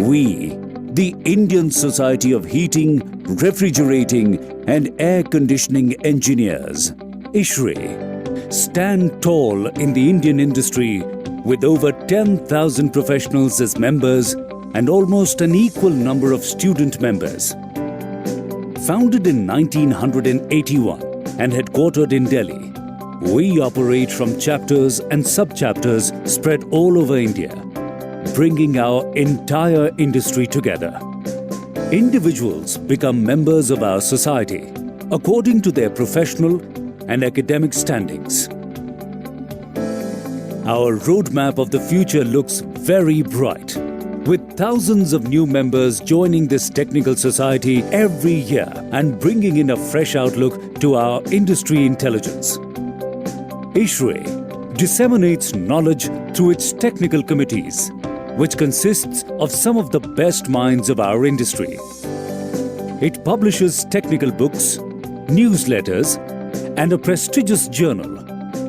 We, the Indian Society of Heating, Refrigerating and Air Conditioning Engineers, ISHRAE, stand tall in the Indian industry with over 10,000 professionals as members and almost an equal number of student members. Founded in 1981 and headquartered in Delhi, we operate from chapters and sub-chapters spread all over India, bringing our entire industry together. Individuals become members of our society according to their professional and academic standings. Our roadmap of the future looks very bright, with thousands of new members joining this technical society every year and bringing in a fresh outlook to our industry intelligence. ISHRAE disseminates knowledge through its technical committees, which consists of some of the best minds of our industry. It publishes technical books, newsletters, and a prestigious journal,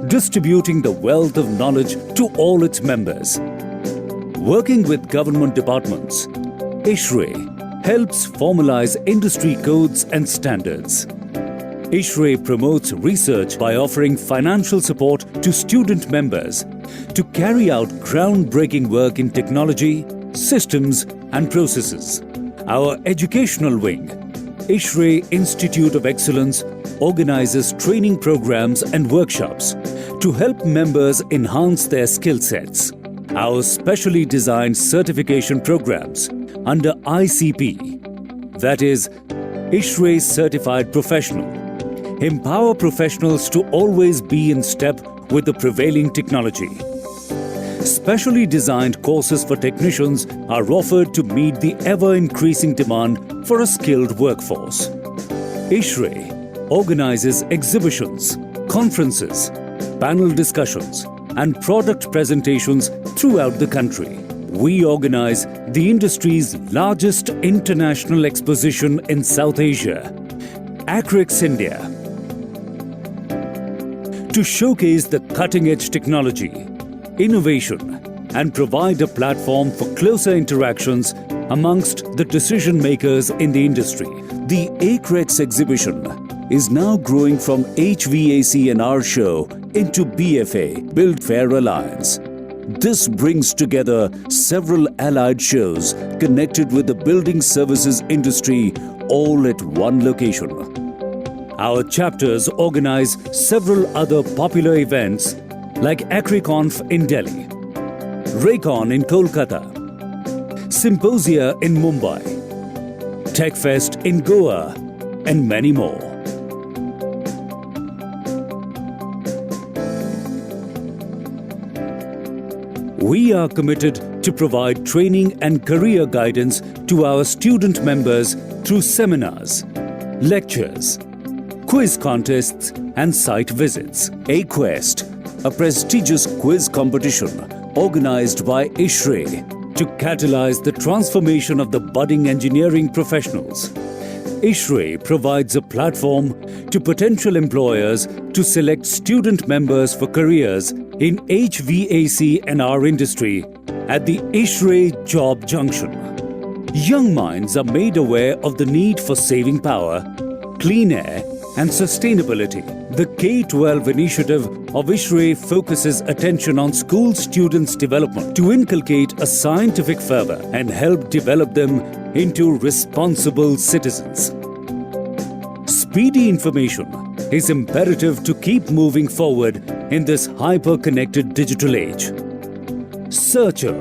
distributing the wealth of knowledge to all its members. Working with government departments, ISHRAE helps formalize industry codes and standards. ISHRAE promotes research by offering financial support to student members to carry out groundbreaking work in technology, systems and processes. Our educational wing, ISHRAE Institute of Excellence, organizes training programs and workshops to help members enhance their skill sets. Our specially designed certification programs under ICP, that is, ISHRAE Certified Professional, empower professionals to always be in step with the prevailing technology. Specially designed courses for technicians are offered to meet the ever-increasing demand for a skilled workforce. ISHRAE organizes exhibitions, conferences, panel discussions, and product presentations throughout the country. We organize the industry's largest international exposition in South Asia, ISHRAE India, to showcase the cutting-edge technology, innovation, and provide a platform for closer interactions amongst the decision makers in the industry. The ISHRAE exhibition is now growing from HVAC and R Show into BFA, Build Fair Alliance. This brings together several allied shows connected with the building services industry all at one location. Our chapters organize several other popular events like ISHRAE in Delhi, Raycon in Kolkata, Symposia in Mumbai, TechFest in Goa, and many more. We are committed to provide training and career guidance to our student members through seminars, lectures, quiz contests and site visits. A-Quest, a prestigious quiz competition organized by ISHRAE to catalyze the transformation of the budding engineering professionals. ISHRAE provides a platform to potential employers to select student members for careers in HVAC and R industry at the ISHRAE Job Junction. Young minds are made aware of the need for saving power, clean air and sustainability. The K-12 initiative of ISHRAE focuses attention on school students' development to inculcate a scientific fervor and help develop them into responsible citizens. Speedy information is imperative to keep moving forward in this hyper-connected digital age. Searcher,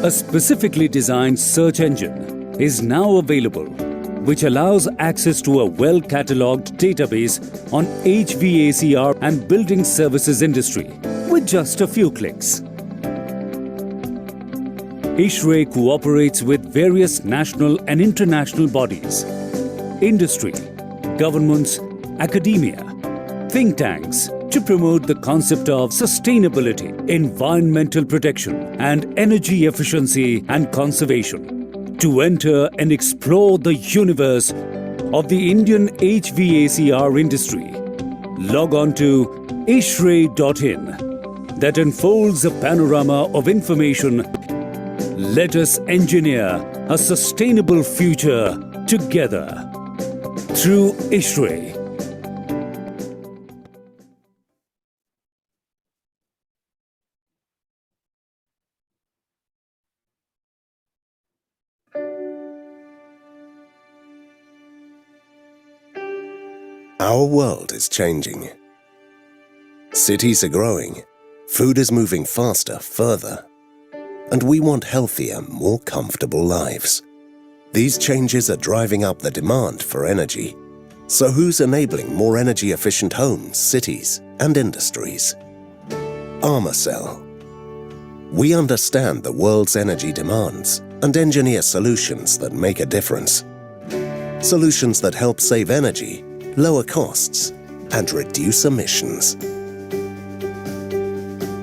a specifically designed search engine, is now available, which allows access to a well-catalogued database on HVACR and building services industry with just a few clicks. ISHRAE cooperates with various national and international bodies, industry, governments, academia, think tanks to promote the concept of sustainability, environmental protection and energy efficiency and conservation to enter and explore the universe of the Indian HVACR industry. Log on to ISHRAE.in that unfolds a panorama of information Let us engineer a sustainable future together through ISHRAE. Our world is changing. Cities are growing, food is moving faster, further, and we want healthier, more comfortable lives. These changes are driving up the demand for energy. So who's enabling more energy-efficient homes, cities, and industries? Armacell. We understand the world's energy demands and engineer solutions that make a difference. Solutions that help save energy, lower costs, and reduce emissions.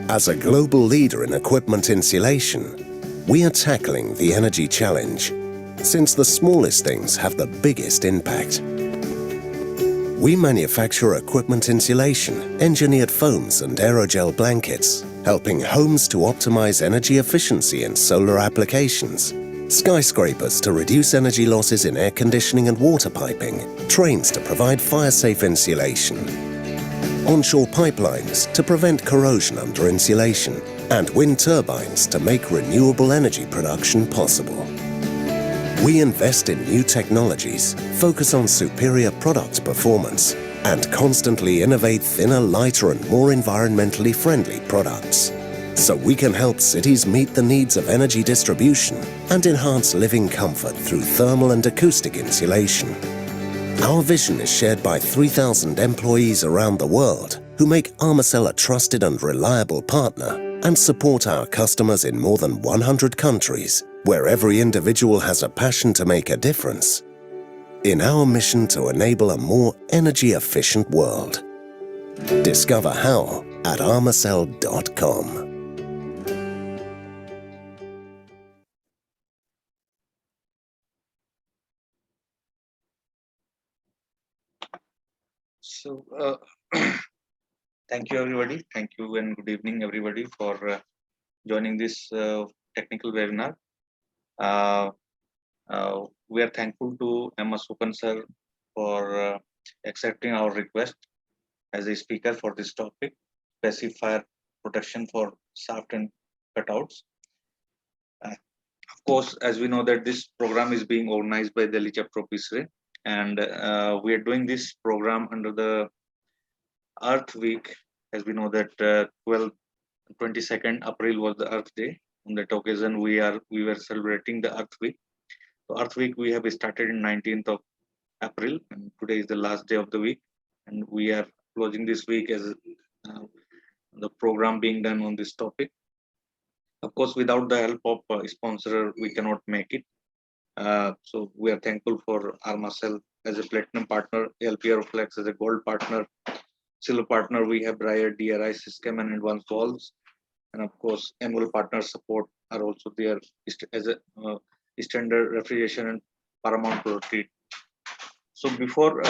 As a global leader in equipment insulation, we are tackling the energy challenge, since the smallest things have the biggest impact. We manufacture equipment insulation, engineered foams and aerogel blankets, helping homes to optimize energy efficiency in solar applications, skyscrapers to reduce energy losses in air conditioning and water piping, trains to provide fire-safe insulation, onshore pipelines to prevent corrosion under insulation, and wind turbines to make renewable energy production possible. We invest in new technologies, focus on superior product performance, and constantly innovate thinner, lighter and more environmentally friendly products, so we can help cities meet the needs of energy distribution and enhance living comfort through thermal and acoustic insulation. Our vision is shared by 3,000 employees around the world who make Armacell a trusted and reliable partner and support our customers in more than 100 countries, where every individual has a passion to make a difference in our mission to enable a more energy-efficient world. Discover how at armacell.com. So, thank you everybody. Thank you and good evening everybody for joining this technical webinar. We are thankful to Emma Sukan sir for accepting our request as a speaker for this topic, passive fire protection for shaft and cutouts. Of course, as we know that this program is being organized by Delhi chapter of ISHRAE, and we are doing this program under the Earth Week, as we know that 22nd April was the Earth Day. On that occasion, we were celebrating the Earth Week. So Earth Week we have started in 19th of April, and today is the last day of the week, and we are closing this week as the program being done on this topic. Of course, without the help of sponsor, we cannot make it. So we are thankful for Armacell as a platinum partner, LPR Flex as a gold partner, silver partner. We have Briar, DRI, System, and Advanced Walls, and of course, annual partner support are also there as a standard refrigeration and paramount product. So before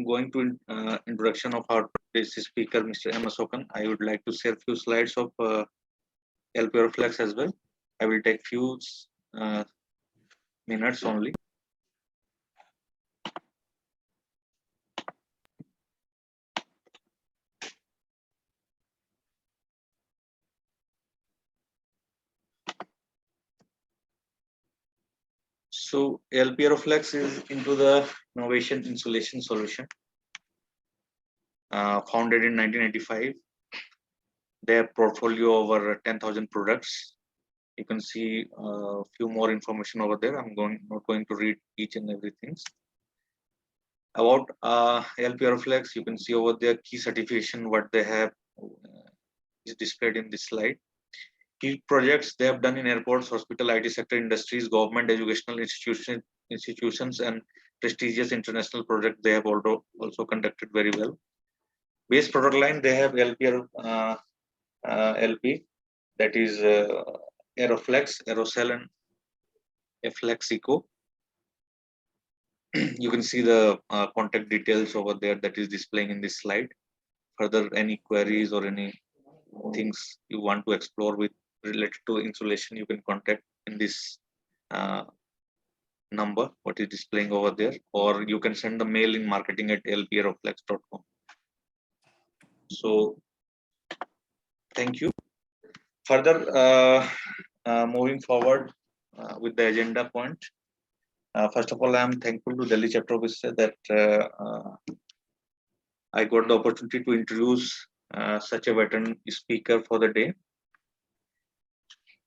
going to introduction of our today's speaker, Mr. Emma Sokan, I would like to share a few slides of LPR Flex as well. I will take few minutes only. So LPR Flex is into the innovation insulation solution. Founded in 1985. Their portfolio over 10,000 products. You can see a few more information over there. I'm not going to read each and everything. About LPR Flex, you can see over there key certification, what they have is displayed in this slide. Key projects they have done in airports, hospital, IT sector, industries, government, educational institutions, and prestigious international projects they have also conducted very well. Base product line, they have LPR LP, that is Aeroflex, Aerocell, and Flexico. You can see the contact details over there that is displaying in this slide. Further, any queries or any things you want to explore with related to insulation, you can contact in this number, what is displaying over there, or you can send the mail in marketing@lproflex.com. So thank you. Further, moving forward with the agenda point. First of all, I am thankful to Delhi chapter officer that I got the opportunity to introduce such a veteran speaker for the day.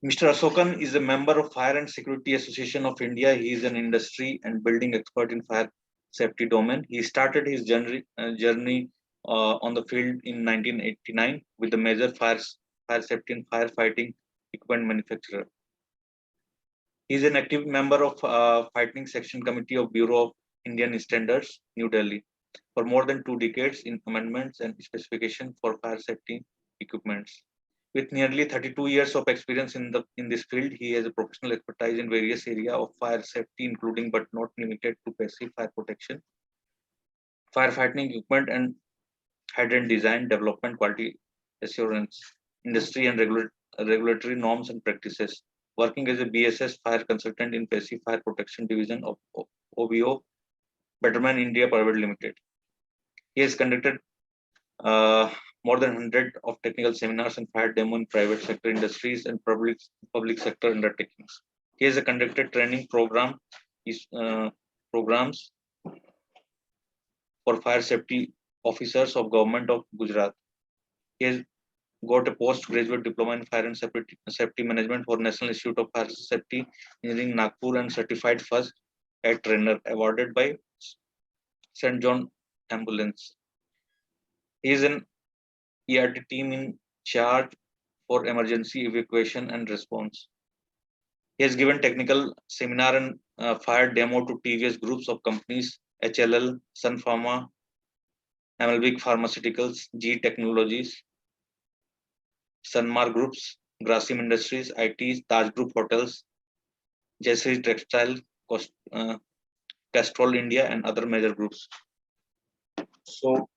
Mr. Asokan is a member of Fire and Security Association of India. He is an industry and building expert in fire safety domain. He started his journey on the field in 1989 with the major fire safety and firefighting equipment manufacturer. He is an active member of Fighting Section Committee of Bureau of Indian Standards, New Delhi, for more than 2 decades in amendments and specification for fire safety equipments. With nearly 32 years of experience in this field, he has a professional expertise in various areas of fire safety, including but not limited to passive fire protection, firefighting equipment, and hydrant design, development, quality assurance, industry and regulatory norms and practices. Working as a BSS fire consultant in passive fire protection division of OBO, Betterman India Private Limited. He has conducted more than 100 of technical seminars and fire demo in private sector industries and public sector undertakings. He has conducted training programs for fire safety officers of government of Gujarat. He has got a postgraduate diploma in fire and safety management for National Institute of Fire Safety Engineering Nagpur and certified first aid trainer awarded by St. John Ambulance. He is an ERT team in charge for emergency evacuation and response. He has given technical seminar and fire demo to TVS groups of companies, HLL, Sun Pharma, Amalvic Pharmaceuticals, G Technologies, Sunmar Groups, Grasim Industries, IT, Taj Group Hotels, Jayashree Textile, Castrol India, and other major groups. So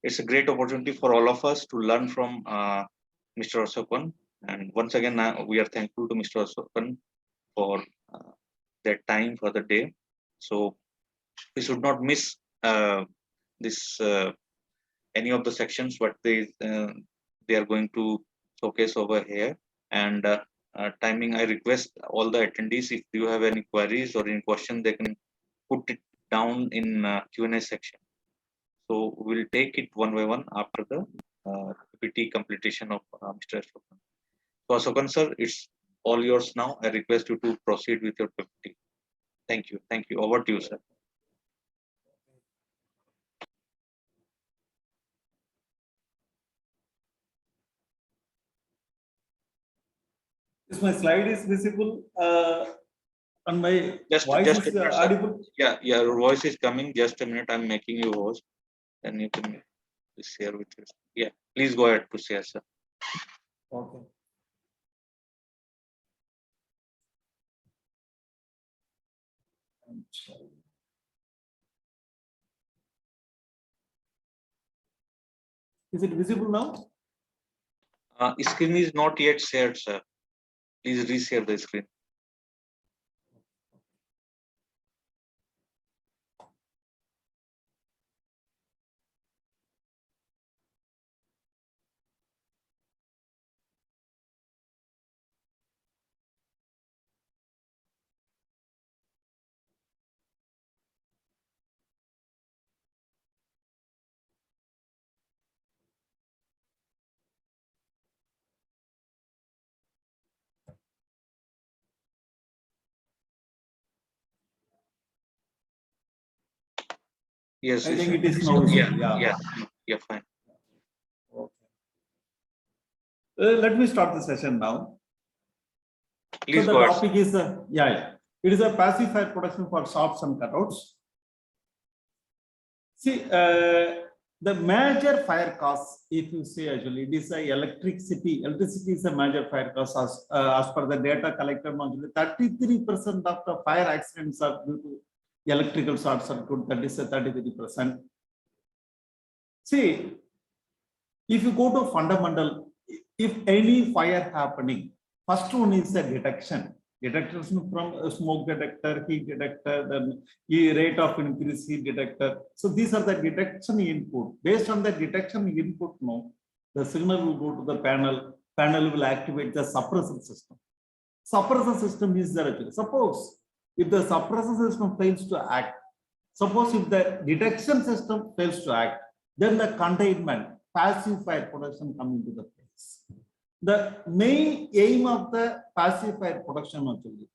it's a great opportunity for all of us to learn from Mr. Asokan. And once again, we are thankful to Mr. Asokan for that time for the day. So we should not miss this any of the sections what they are going to showcase over here. And timing, I request all the attendees, if you have any queries or any question, they can put it down in Q&A section. So we'll take it one by one after the PPT completion of Mr. Asokan. So Asokan sir, it's all yours now. I request you to proceed with your PPT. Thank you. Thank you. Over to you, sir. Is my slide is visible and my voice just is audible? Yeah, your voice is coming. Just a minute. I'm making you host. Then you can share with us. Yeah, please go ahead to share, sir. Okay. Is it visible now? Screen is not yet shared, sir. Please reshare the screen. Yes, I think it is now. Yeah, fine. Okay. Let me start the session now. Please so go the ahead. topic is it is a passive fire protection for shops and cutouts. See, the major fire cause, if you say actually, it is electricity. Electricity is a major fire cause as per the data collected. 33% of the fire accidents are due to electrical short circuit. That is a 33%. See, if you go to fundamental, if any fire happening, First one is the detection. Detection from a smoke detector, heat detector, then rate of increase heat detector. So these are the detection input. Based on the detection input, no, the signal will go to the panel. Panel will activate the suppressor system. Suppressor system is there actually. Suppose if the suppressor system fails to act, suppose if the detection system fails to act, then the containment, passive fire protection come into the place. The main aim of the passive fire protection actually,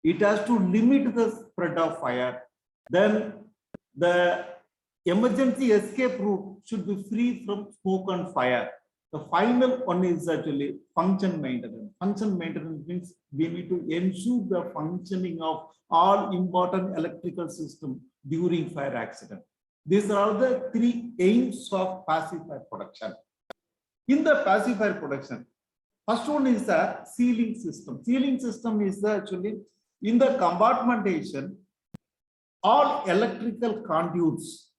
it has to limit the spread of fire. Then the emergency escape route should be free from smoke and fire. The final one is actually function maintenance. Function maintenance means we need to ensure the functioning of all important electrical system during fire accident. These are the three aims of passive fire protection. In the passive fire protection, first one is the sealing system. Sealing system is actually in the compartmentation, all electrical conduits,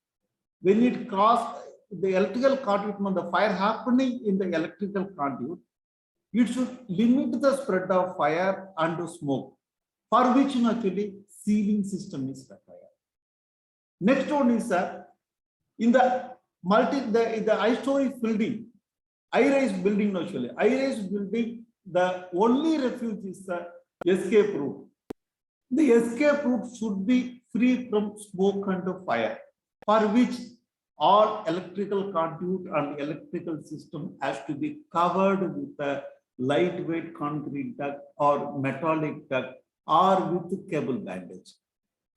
when it crosses the electrical conduit, when the fire happening in the electrical conduit, it should limit the spread of fire and smoke, for which actually sealing system is required. Next one is in the high-story building, high-rise building actually. High-rise building, the only refuge is the escape route. The escape route should be free from smoke and fire, for which all electrical conduit and electrical system has to be covered with a lightweight concrete duct or metallic duct or with cable bandage.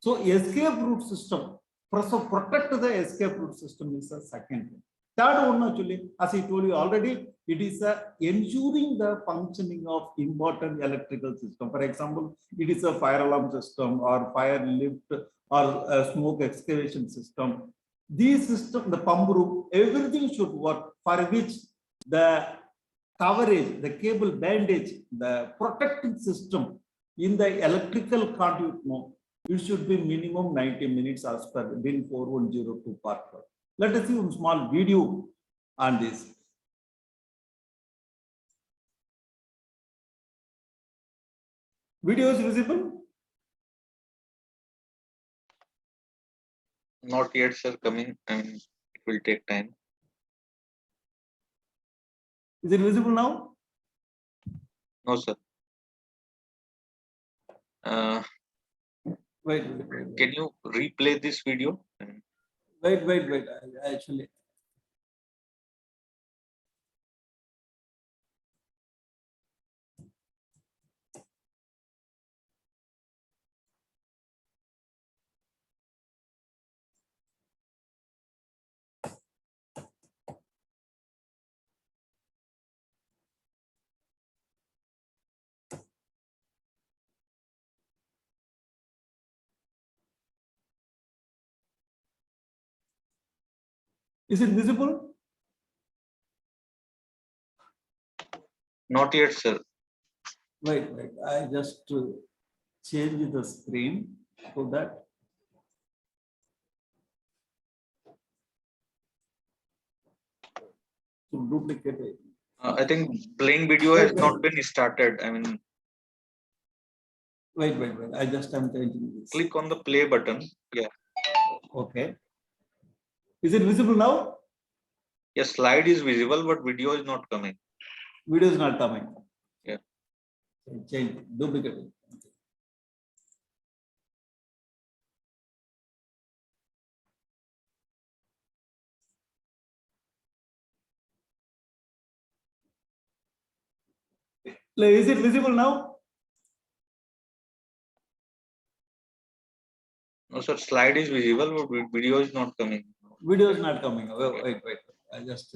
So escape route system, protect the escape route system is the second thing. Third one actually, as I told you already, it is ensuring the functioning of important electrical system. For example, it is a fire alarm system or fire lift or a smoke excavation system. These systems, the pump room, everything should work, for which the coverage, the cable bandage, the protective system in the electrical conduit, it should be minimum 90 minutes as per DIN 4102 part 1. Let us see a small video on this. Video is visible? Not yet, sir. Coming, and it will take time. Is it visible now? No, sir. Wait. Can you replay this video? Wait. Actually. Is it visible? Not yet, sir. Wait. I just change the screen so that to duplicate it. I think playing video has not been started. I mean, Wait. I just am changing this. click on the play button. Yeah. Okay. Is it visible now? Yes, slide is visible, but video is not coming. Video is not coming. Yeah. Change, duplicate it. Is it visible now? No, sir, slide is visible, but video is not coming. Video is not coming. Wait. I just.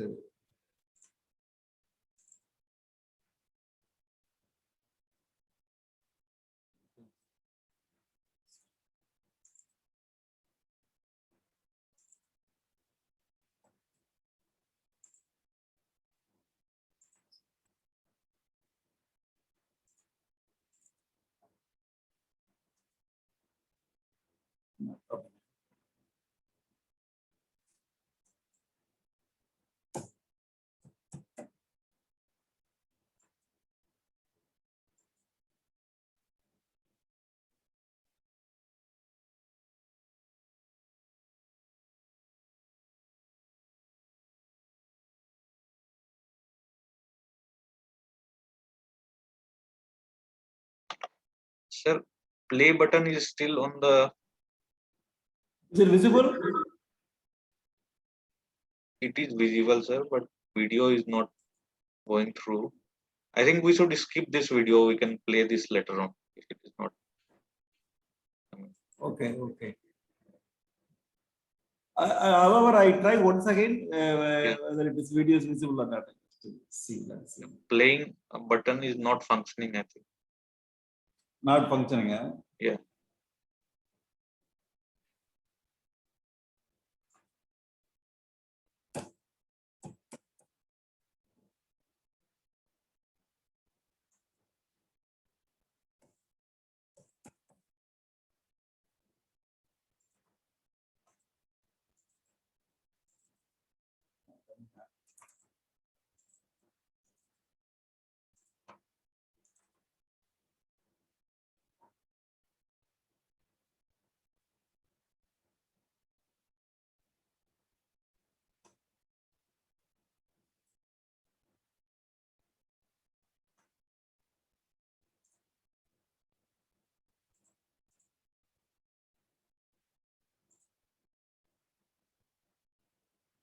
Okay. Sir, play button is still on the. Is it visible? It is visible, sir, but video is not going through. I think we should skip this video. We can play this later on if it is not. Okay, okay. However, I try once again whether it is video is visible or not. See, let's see. Playing button is not functioning, I think. Not functioning. Yeah.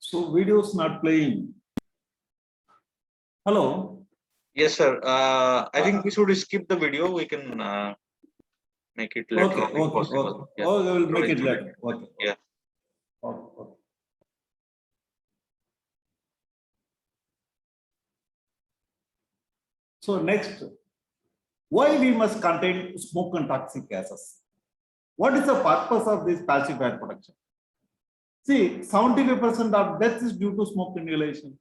So video is not playing. Hello. Yes, sir. I think we should skip the video. We can make it later Okay, on if okay, possible. okay. Yeah. Oh, we will make it Today. later. Okay. Yeah. Okay, okay. So next, why we must contain smoke and toxic gases? What is the purpose of this passive air production? See, 75% of deaths is due to smoke inhalation.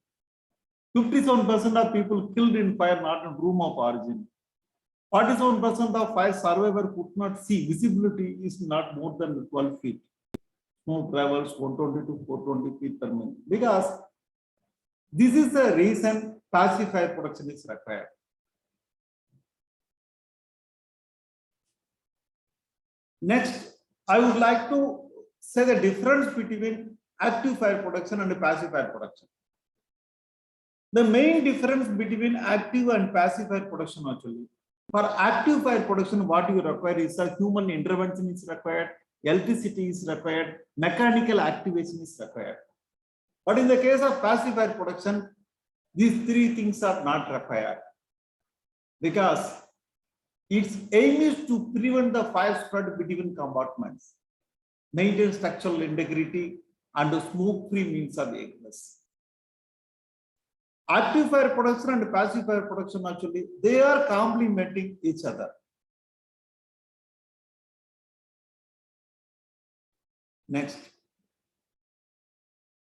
57% of people killed in fire not in room of origin. 47% of fire survivor could not see. Visibility is not more than 12 feet. Smoke travels 120 to 420 feet per minute. Because this is the reason passive fire production is required. Next, I would like to say the difference between active fire production and passive fire production. The main difference between active and passive fire production actually, for active fire production, what you require is a human intervention is required, electricity is required, mechanical activation is required. But in the case of passive fire production, these three things are not required because its aim is to prevent the fire spread between compartments, maintain structural integrity, and smoke-free means of egress. Active fire production and passive fire production actually, they are complementing each other. Next.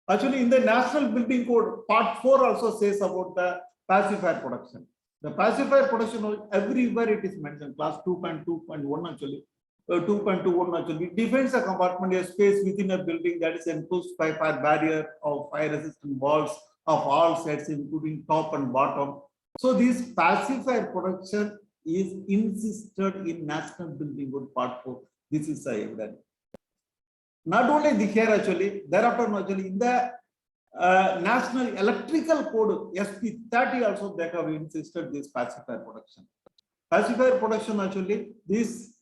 Actually, in the National Building Code, Part 4 also says about the passive fire production. The passive fire production, everywhere it is mentioned, class 2.2.1 actually, 2.21 actually, defines a compartment, a space within a building that is enclosed by fire barrier of fire resistant walls of all sides, including top and bottom. So this passive fire production is insisted in National Building Code Part 4. This is the evidence. Not only the here actually, thereafter actually in the National Electrical Code SP30 also they have insisted this passive fire production. Passive fire production actually this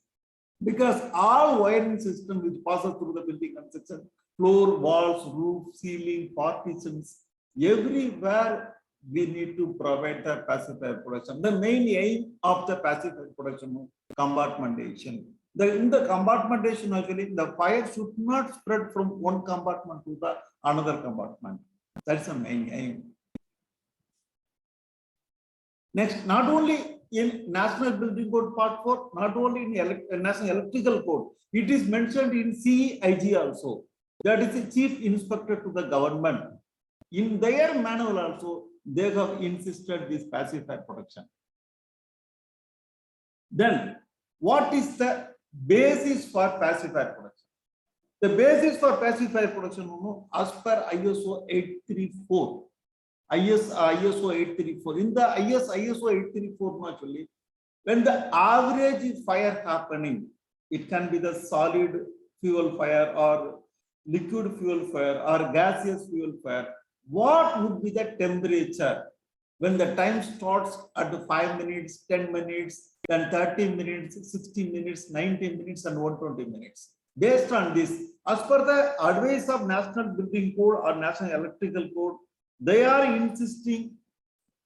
because all wiring system which passes through the building construction, floor, walls, roof, ceiling, partitions, everywhere we need to provide the passive fire production. The main aim of the passive fire production is compartmentation. In the compartmentation actually the fire should not spread from one compartment to the another compartment. That's the main aim. Next, not only in National Building Code Part 4, not only in National Electrical Code, it is mentioned in CEIG also. That is the Chief Inspector to the government. In their manual also, they have insisted this passive fire production. Then, what is the basis for passive fire production? The basis for passive fire production, as per ISO 834. ISO 834. In the ISO 834, actually, when the average fire happening, it can be the solid fuel fire or liquid fuel fire or gaseous fuel fire. What would be the temperature when the time starts at 5 minutes, 10 minutes, then 30 minutes, 60 minutes, 90 minutes, and 120 minutes. Based on this, as per the advice of National Building Code or National Electrical Code, they are insisting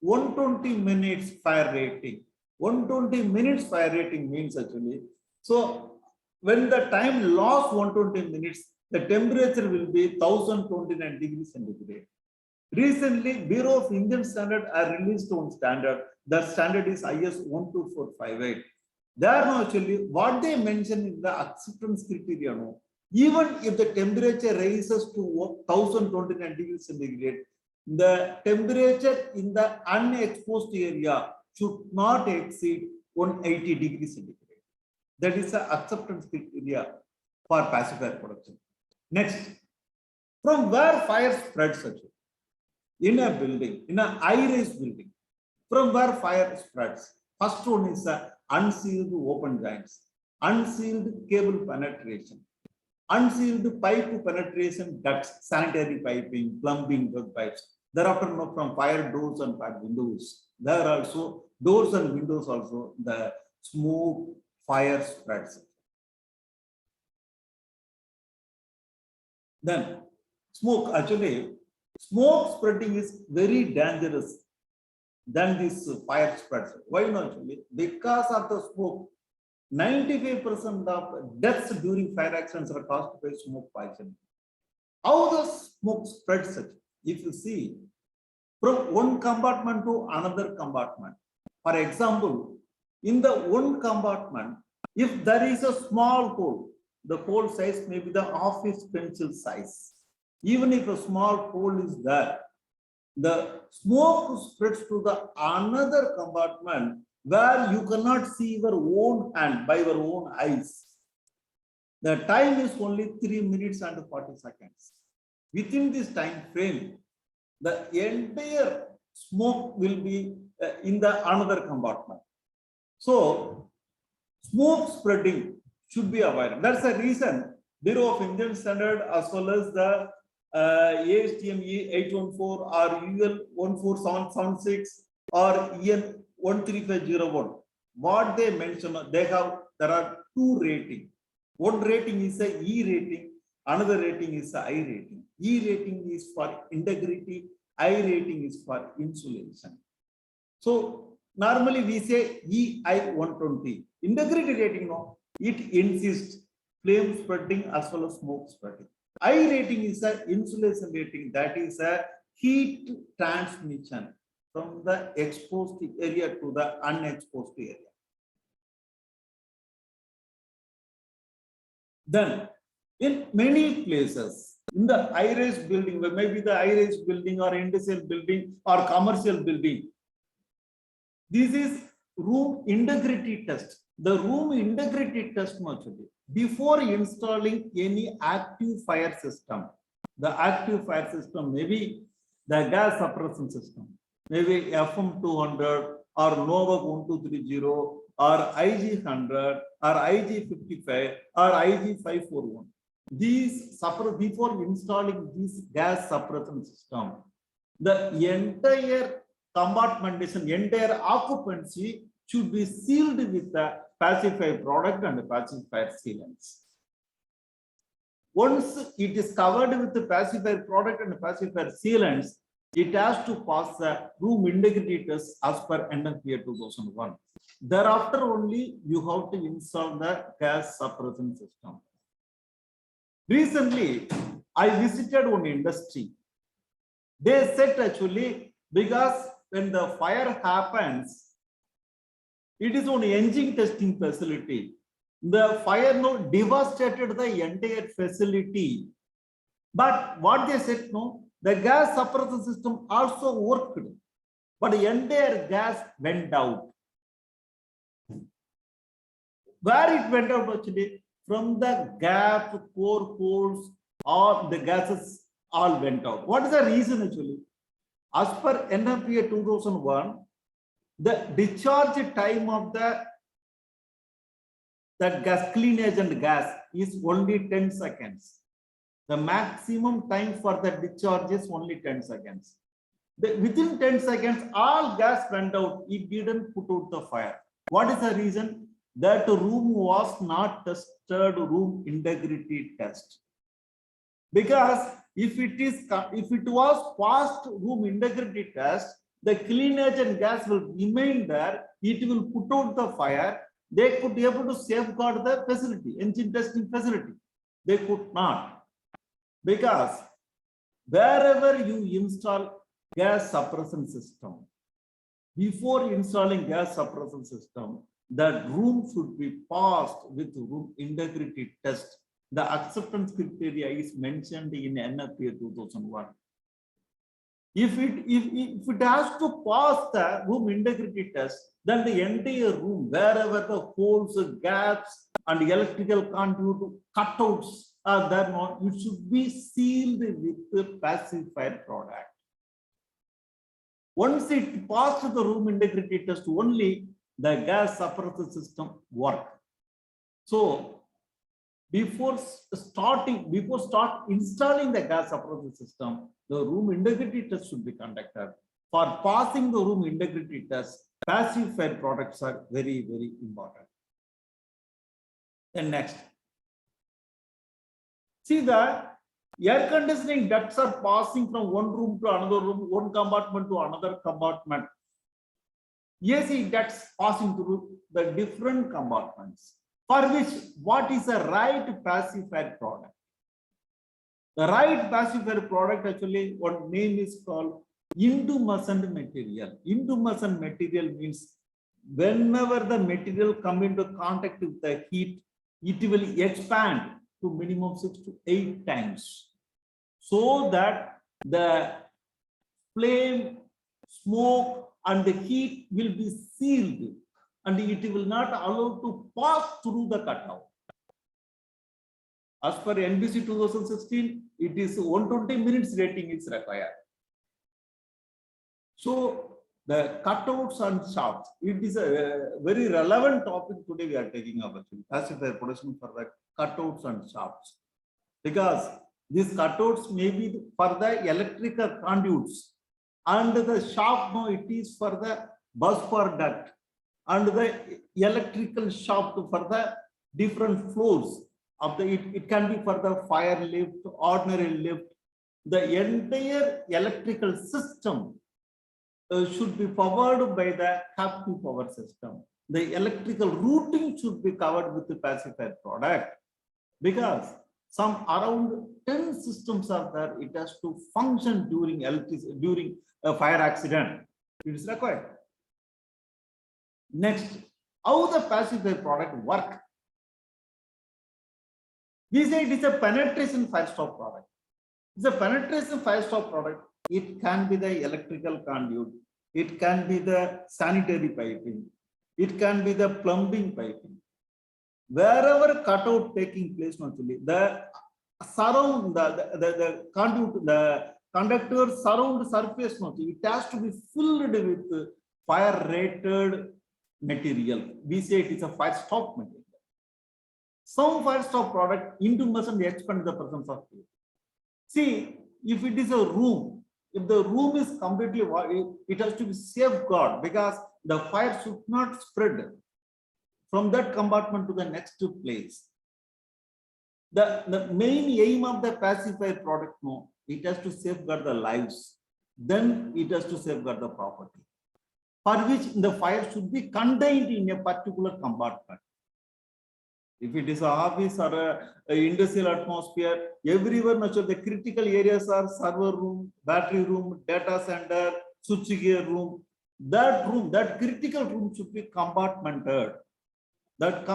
120 minutes fire rating. 120 minutes fire rating means actually, so when the time lost 120 minutes, the temperature will be 1029 degrees centigrade. Recently, Bureau of Indian Standard has released one standard. The standard is IS 12458. There now actually what they mention in the acceptance criteria. No, even if the temperature rises to 1029 degrees centigrade, the temperature in the unexposed area should not exceed 180 degrees centigrade. That is the acceptance criteria for pacifier production. Next, from where fire spreads actually? In a building, in an high-rise building, from where fire spreads. First one is unsealed open joints, unsealed cable penetration, unsealed pipe penetration ducts, sanitary piping, plumbing, drug pipes. Thereafter, from fire doors and fire windows. There are also doors and windows also the smoke fire spreads. Then smoke actually. Smoke spreading is very dangerous than this fire spreads. Why not? Actually? Because of the smoke, 95% of deaths during fire accidents are caused by smoke poisoning. How the smoke spreads? If you see from one compartment to another compartment, for example, in the one compartment, if there is a small hole, the hole size may be the office pencil size. Even if a small hole is there, the smoke spreads to the another compartment where you cannot see your own hand by your own eyes. The time is only 3 minutes and 40 seconds. Within this time frame, the entire smoke will be in the another compartment. So, smoke spreading should be avoided. That's the reason Bureau of Indian Standard as well as the ASTM 814 or UL 14776 or EN 13501. What they mention, there are two ratings. One rating is a E rating, another rating is a I rating. E rating is for integrity, I rating is for insulation. So normally we say EI 120. Integrity rating, no, it insists flame spreading as well as smoke spreading. I rating is an insulation rating, that is a heat transmission from the exposed area to the unexposed area. Then, in many places, in the high-rise building, maybe the high-rise building or industrial building or commercial building, this is room integrity test. The room integrity test actually, before installing any active fire system, the active fire system may be the gas suppression system, maybe FM200 or NOVA 1230 or IG100 or IG55 or IG541. These before installing this gas suppression system, the entire compartmentation, entire occupancy should be sealed with the pacifier product and pacifier sealants. Once it is covered with the pacifier product and pacifier sealants, it has to pass the room integrity test as per NFPA 2001. Thereafter only you have to install the gas suppression system. Recently, I visited one industry. They said actually, because when the fire happens, it is an engine testing facility. The fire devastated the entire facility. But what they said, the gas suppression system also worked, but the entire gas went out. Where it went out actually? From the gap, core holes, all the gases all went out. What is the reason actually? As per NFPA 2001, the discharge time of that gas, clean agent gas, is only 10 seconds. The maximum time for the discharge is only 10 seconds. Within 10 seconds, all gas went out. It didn't put out the fire. What is the reason? That room was not tested room integrity test. Because if it was passed room integrity test, the clean agent gas will remain there. It will put out the fire. They could be able to safeguard the facility, engine testing facility. They could not. Because wherever you install gas suppression system, before installing gas suppression system, that room should be passed with room integrity test. The acceptance criteria is mentioned in NFPA 2001. If it has to pass the room integrity test, then the entire room, wherever the holes, gaps, and electrical conduit cutouts are there, it should be sealed with the pacifier product. Once it passed the room integrity test, only the gas suppressor system work. So before installing the gas suppressor system, the room integrity test should be conducted. For passing the room integrity test, pacifier products are very, very important. Then next, see the air conditioning ducts are passing from one room to another room, one compartment to another compartment. AC ducts passing through the different compartments. For which, what is the right pacifier product? The right pacifier product, actually, one name is called intumescent material. Intumescent material means whenever the material come into contact with the heat, it will expand to minimum 6 to 8 times, so that the flame, smoke, and the heat will be sealed, and it will not allow to pass through the cutout. As per NBC 2016, it is 120 minutes rating is required. So the cutouts and shafts, it is a very relevant topic today we are taking up, actually, pacifier production for the cutouts and shafts. Because these cutouts may be for the electrical conduits, and the shaft, no, it is for the busbar duct, and the electrical shaft for the different floors of the, it can be for the fire lift, ordinary lift. The entire electrical system should be powered by the captive power system. The electrical routing should be covered with the pacifier product, because some around 10 systems are there. It has to function during a fire accident. It is required. Next, how the pacifier product work? We say it is a penetration fire stop product. It's a penetration fire stop product. It can be the electrical conduit. It can be the sanitary piping. It can be the plumbing piping. Wherever cutout taking place, naturally, the surround the conduit, the conductor surround surface, it has to be filled with fire rated material. We say it is a fire stop material. Some fire stop product intumescent expand the presence of heat. See, if it is a room, if the room is completely, it has to be safeguarded, because the fire should not spread from that compartment to the next place. The main aim of the pacifier product, no, it has to safeguard the lives, then it has to safeguard the property, for which the fire should be contained in a particular compartment. If it is an office or an industrial atmosphere, everywhere, the critical areas are server room, battery room, data center, switchgear room. That critical room should be compartmented. That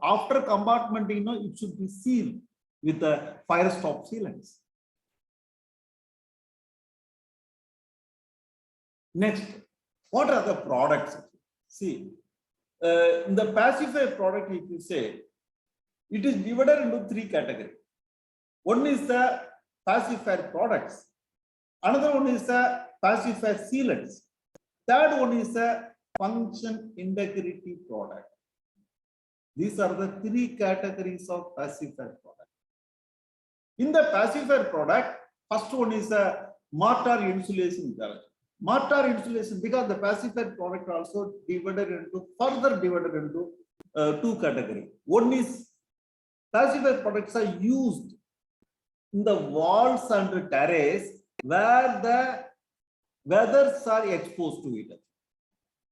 after compartmenting, it should be sealed with the fire stop sealants. Next, what are the products? See, in the pacifier product, if you say, it is divided into 3 categories. One is the pacifier products. Another one is the pacifier sealants. Third one is the function integrity product. These are the 3 categories of pacifier product. In the pacifier product, first one is the mortar insulation. Mortar insulation, because the pacifier product also further divided into two categories. One is pacifier products are used in the walls and terrace where the weathers are exposed to it.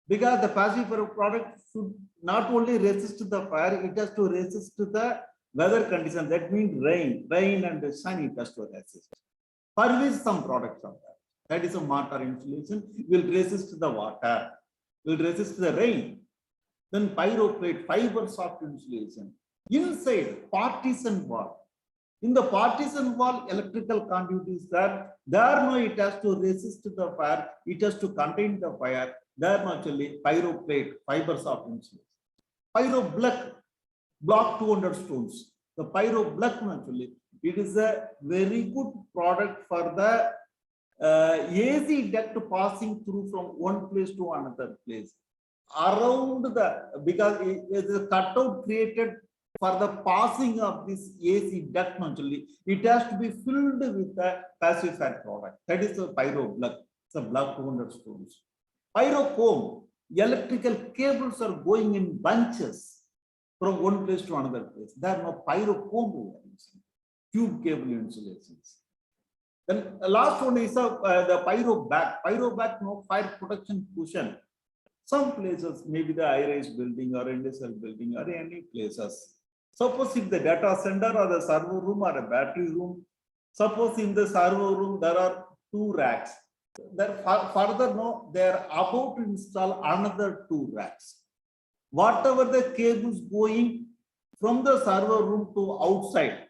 Because the pacifier product should not only resist the fire, it has to resist the weather conditions. That means rain and sun, it has to resist. For which some products are there. That is a mortar insulation, will resist the water, will resist the rain. Then pyroplate, fiber soft insulation. Inside partition wall. In the partition wall, electrical conduit is there. There no, it has to resist the fire, it has to contain the fire. There actually pyroplate, fiber soft insulation. Pyro block 200 stones. The pyro block actually, it is a very good product for the AC duct passing through from one place to another place. Around because it is a cutout created for the passing of this AC duct actually, it has to be filled with the pacifier product. That is a pyro block. It's a block 200 stones. Pyro comb, electrical cables are going in bunches from one place to another place. There are no pyro comb, tube cable insulations. Then the last one is the pyro back. Pyro back, no fire protection cushion. Some places, maybe the high-rise building or industrial building or any places. Suppose if the data center or the server room or a battery room, suppose in the server room there are 2 racks. There further no, they are about to install another 2 racks. Whatever the cables going from the server room to outside,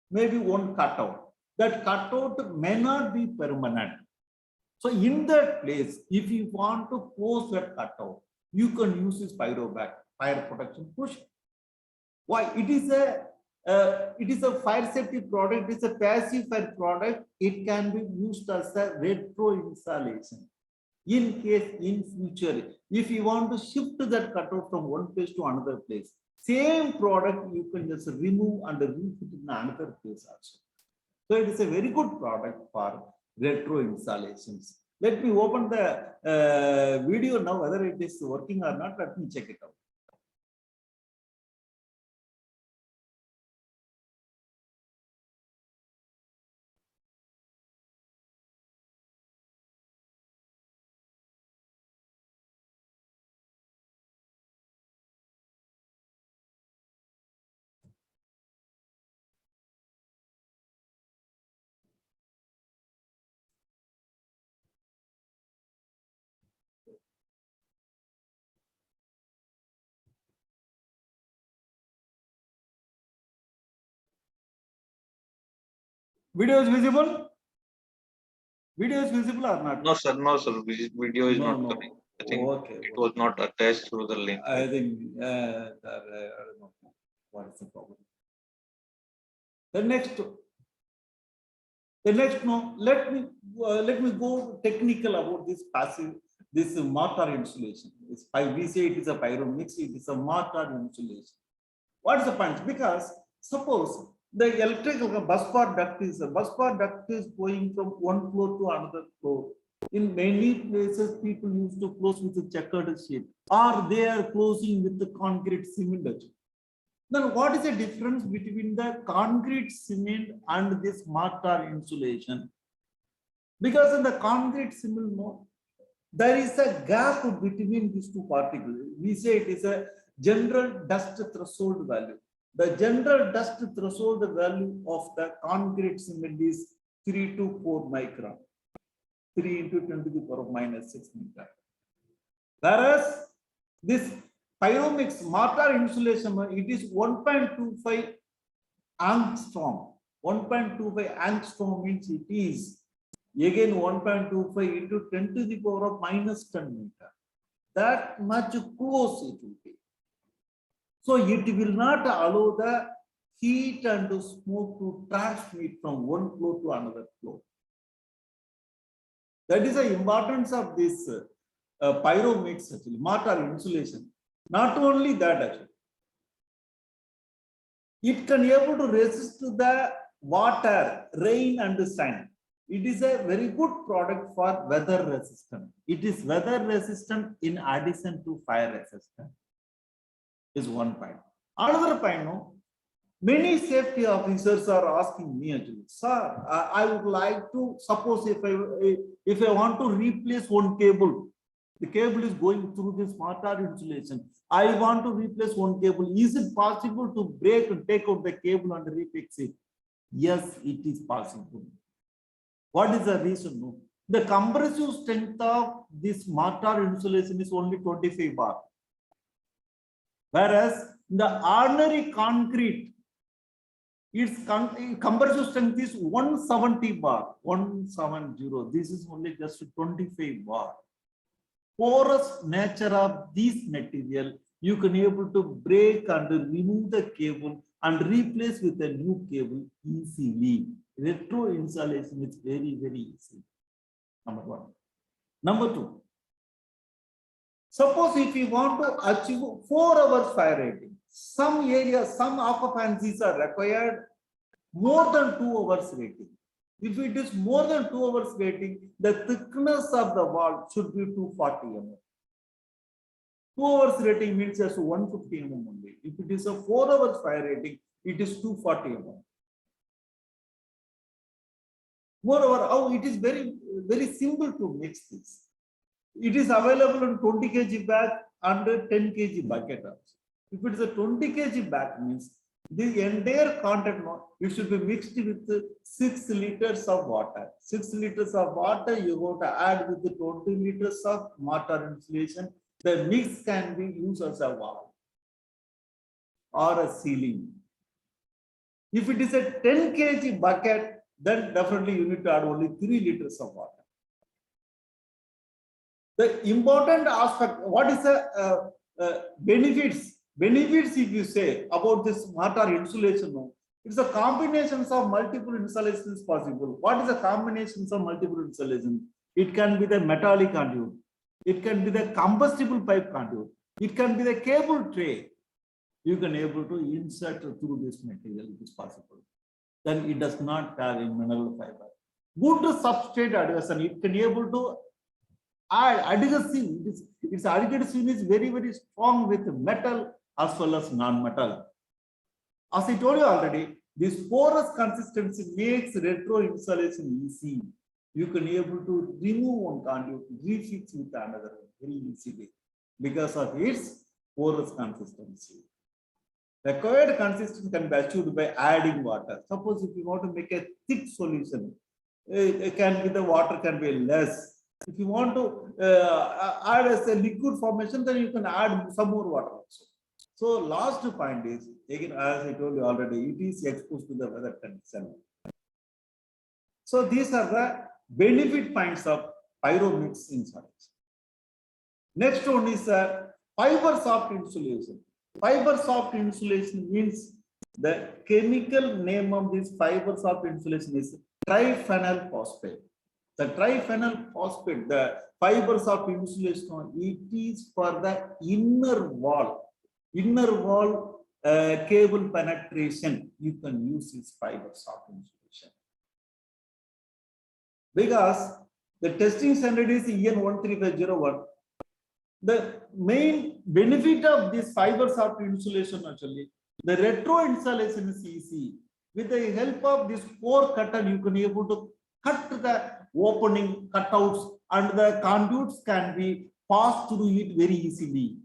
maybe one cutout. That cutout may not be permanent. So in that place, if you want to close that cutout, you can use this pyro back, fire protection cushion. Why? It is a fire safety product, it is a passive fire product, it can be used as a retro installation. In case in future, if you want to shift that cutout from one place to another place, same product you can just remove and refit in another place also. So it is a very good product for retro installations. Let me open the video now, whether it is working or not, let me check it out. Video is visible? Video is visible or not? No, sir. No, sir. Video is not coming. I think okay. it was not attached through the link. I think I don't know what is the problem. The next no. Let me go technical about this passive, this mortar insulation. We say it is a pyro mix. It is a mortar insulation. What is the point? Because suppose the electrical busbar duct is going from one floor to another floor. In many places, people used to close with a checkered shape, or they are closing with the concrete cement. Then what is the difference between the concrete cement and this mortar insulation? Because in the concrete cement, there is a gap between these two particles. We say it is a general dust threshold value. The general dust threshold value of the concrete cement is 3 to 4 micron, 3 into 10 to the power of minus 6 meter. Whereas this pyromix mortar insulation, it is 1.25 angstrom. 1.25 angstrom means it is again 1.25 into 10 to the power of minus 10 meter. That much close it will be. So it will not allow the heat and the smoke to transmit from one floor to another floor. That is the importance of this pyromix actually, mortar insulation. Not only that actually, it can able to resist the water, rain and the sun. it is a very good product for weather resistant. It is weather resistant in addition to fire resistant. Is one point. Another point, no, many safety officers are asking me actually, sir, I would like to suppose if I want to replace one cable, the cable is going through this mortar insulation. I want to replace one cable. Is it possible to break and take out the cable and refix it? Yes, it is possible. What is the reason? No? The compressive strength of this mortar insulation is only 25 bar. Whereas in the ordinary concrete, its compressive strength is 170 bar, 170. This is only just 25 bar. Porous nature of this material, you can able to break and remove the cable and replace with a new cable easily. Retro installation is very, very easy. Number one. Number two. Suppose if you want to achieve 4 hours fire rating, some areas, some occupancies are required more than 2 hours rating. If it is more than 2 hours rating, the thickness of the wall should be 240 mm. 2 hours rating means just 150 mm only. If it is a 4 hours fire rating, it is 240 mm. Moreover, how it is very, very simple to mix this. It is available in 20 kg bag and 10 kg bucket also. If it is a 20 kg bag means the entire content, it should be mixed with 6 liters of water. 6 liters of water you have to add with the 20 liters of mortar insulation. The mix can be used as a wall or a ceiling. If it is a 10 kg bucket, then definitely you need to add only 3 liters of water. The important aspect, what is the benefits? Benefits, if you say about this mortar insulation, it's a combinations of multiple installations possible. What is the combinations of multiple installations? It can be the metallic conduit. It can be the combustible pipe conduit. It can be the cable tray. You can able to insert through this material, it is possible. Then it does not have a mineral fiber. Good substrate adhesion, it can able to adhesive. Its adhesive is very, very strong with metal as well as non-metal. As I told you already, this porous consistency makes retro installation easy. You can able to remove one conduit, refix with another very easily because of its porous consistency. Required consistency can be achieved by adding water. Suppose if you want to make a thick solution, it can be the water can be less. If you want to add as a liquid formation, then you can add some more water also. So last point is, again, as I told you already, it is exposed to the weather condition. So these are the benefit points of pyromix insulation. Next one is fiber soft insulation. Fiber soft insulation means the chemical name of this fiber soft insulation is triphenyl phosphate. The triphenyl phosphate, the fibers of insulation, it is for the inner wall cable penetration. You can use this fibers of insulation because the testing standard is EN 13501. The main benefit of this fibers of insulation actually, the retro installation is easy. With the help of this core cutter, you can be able to cut the opening cutouts and the conduits can be passed through it very easily.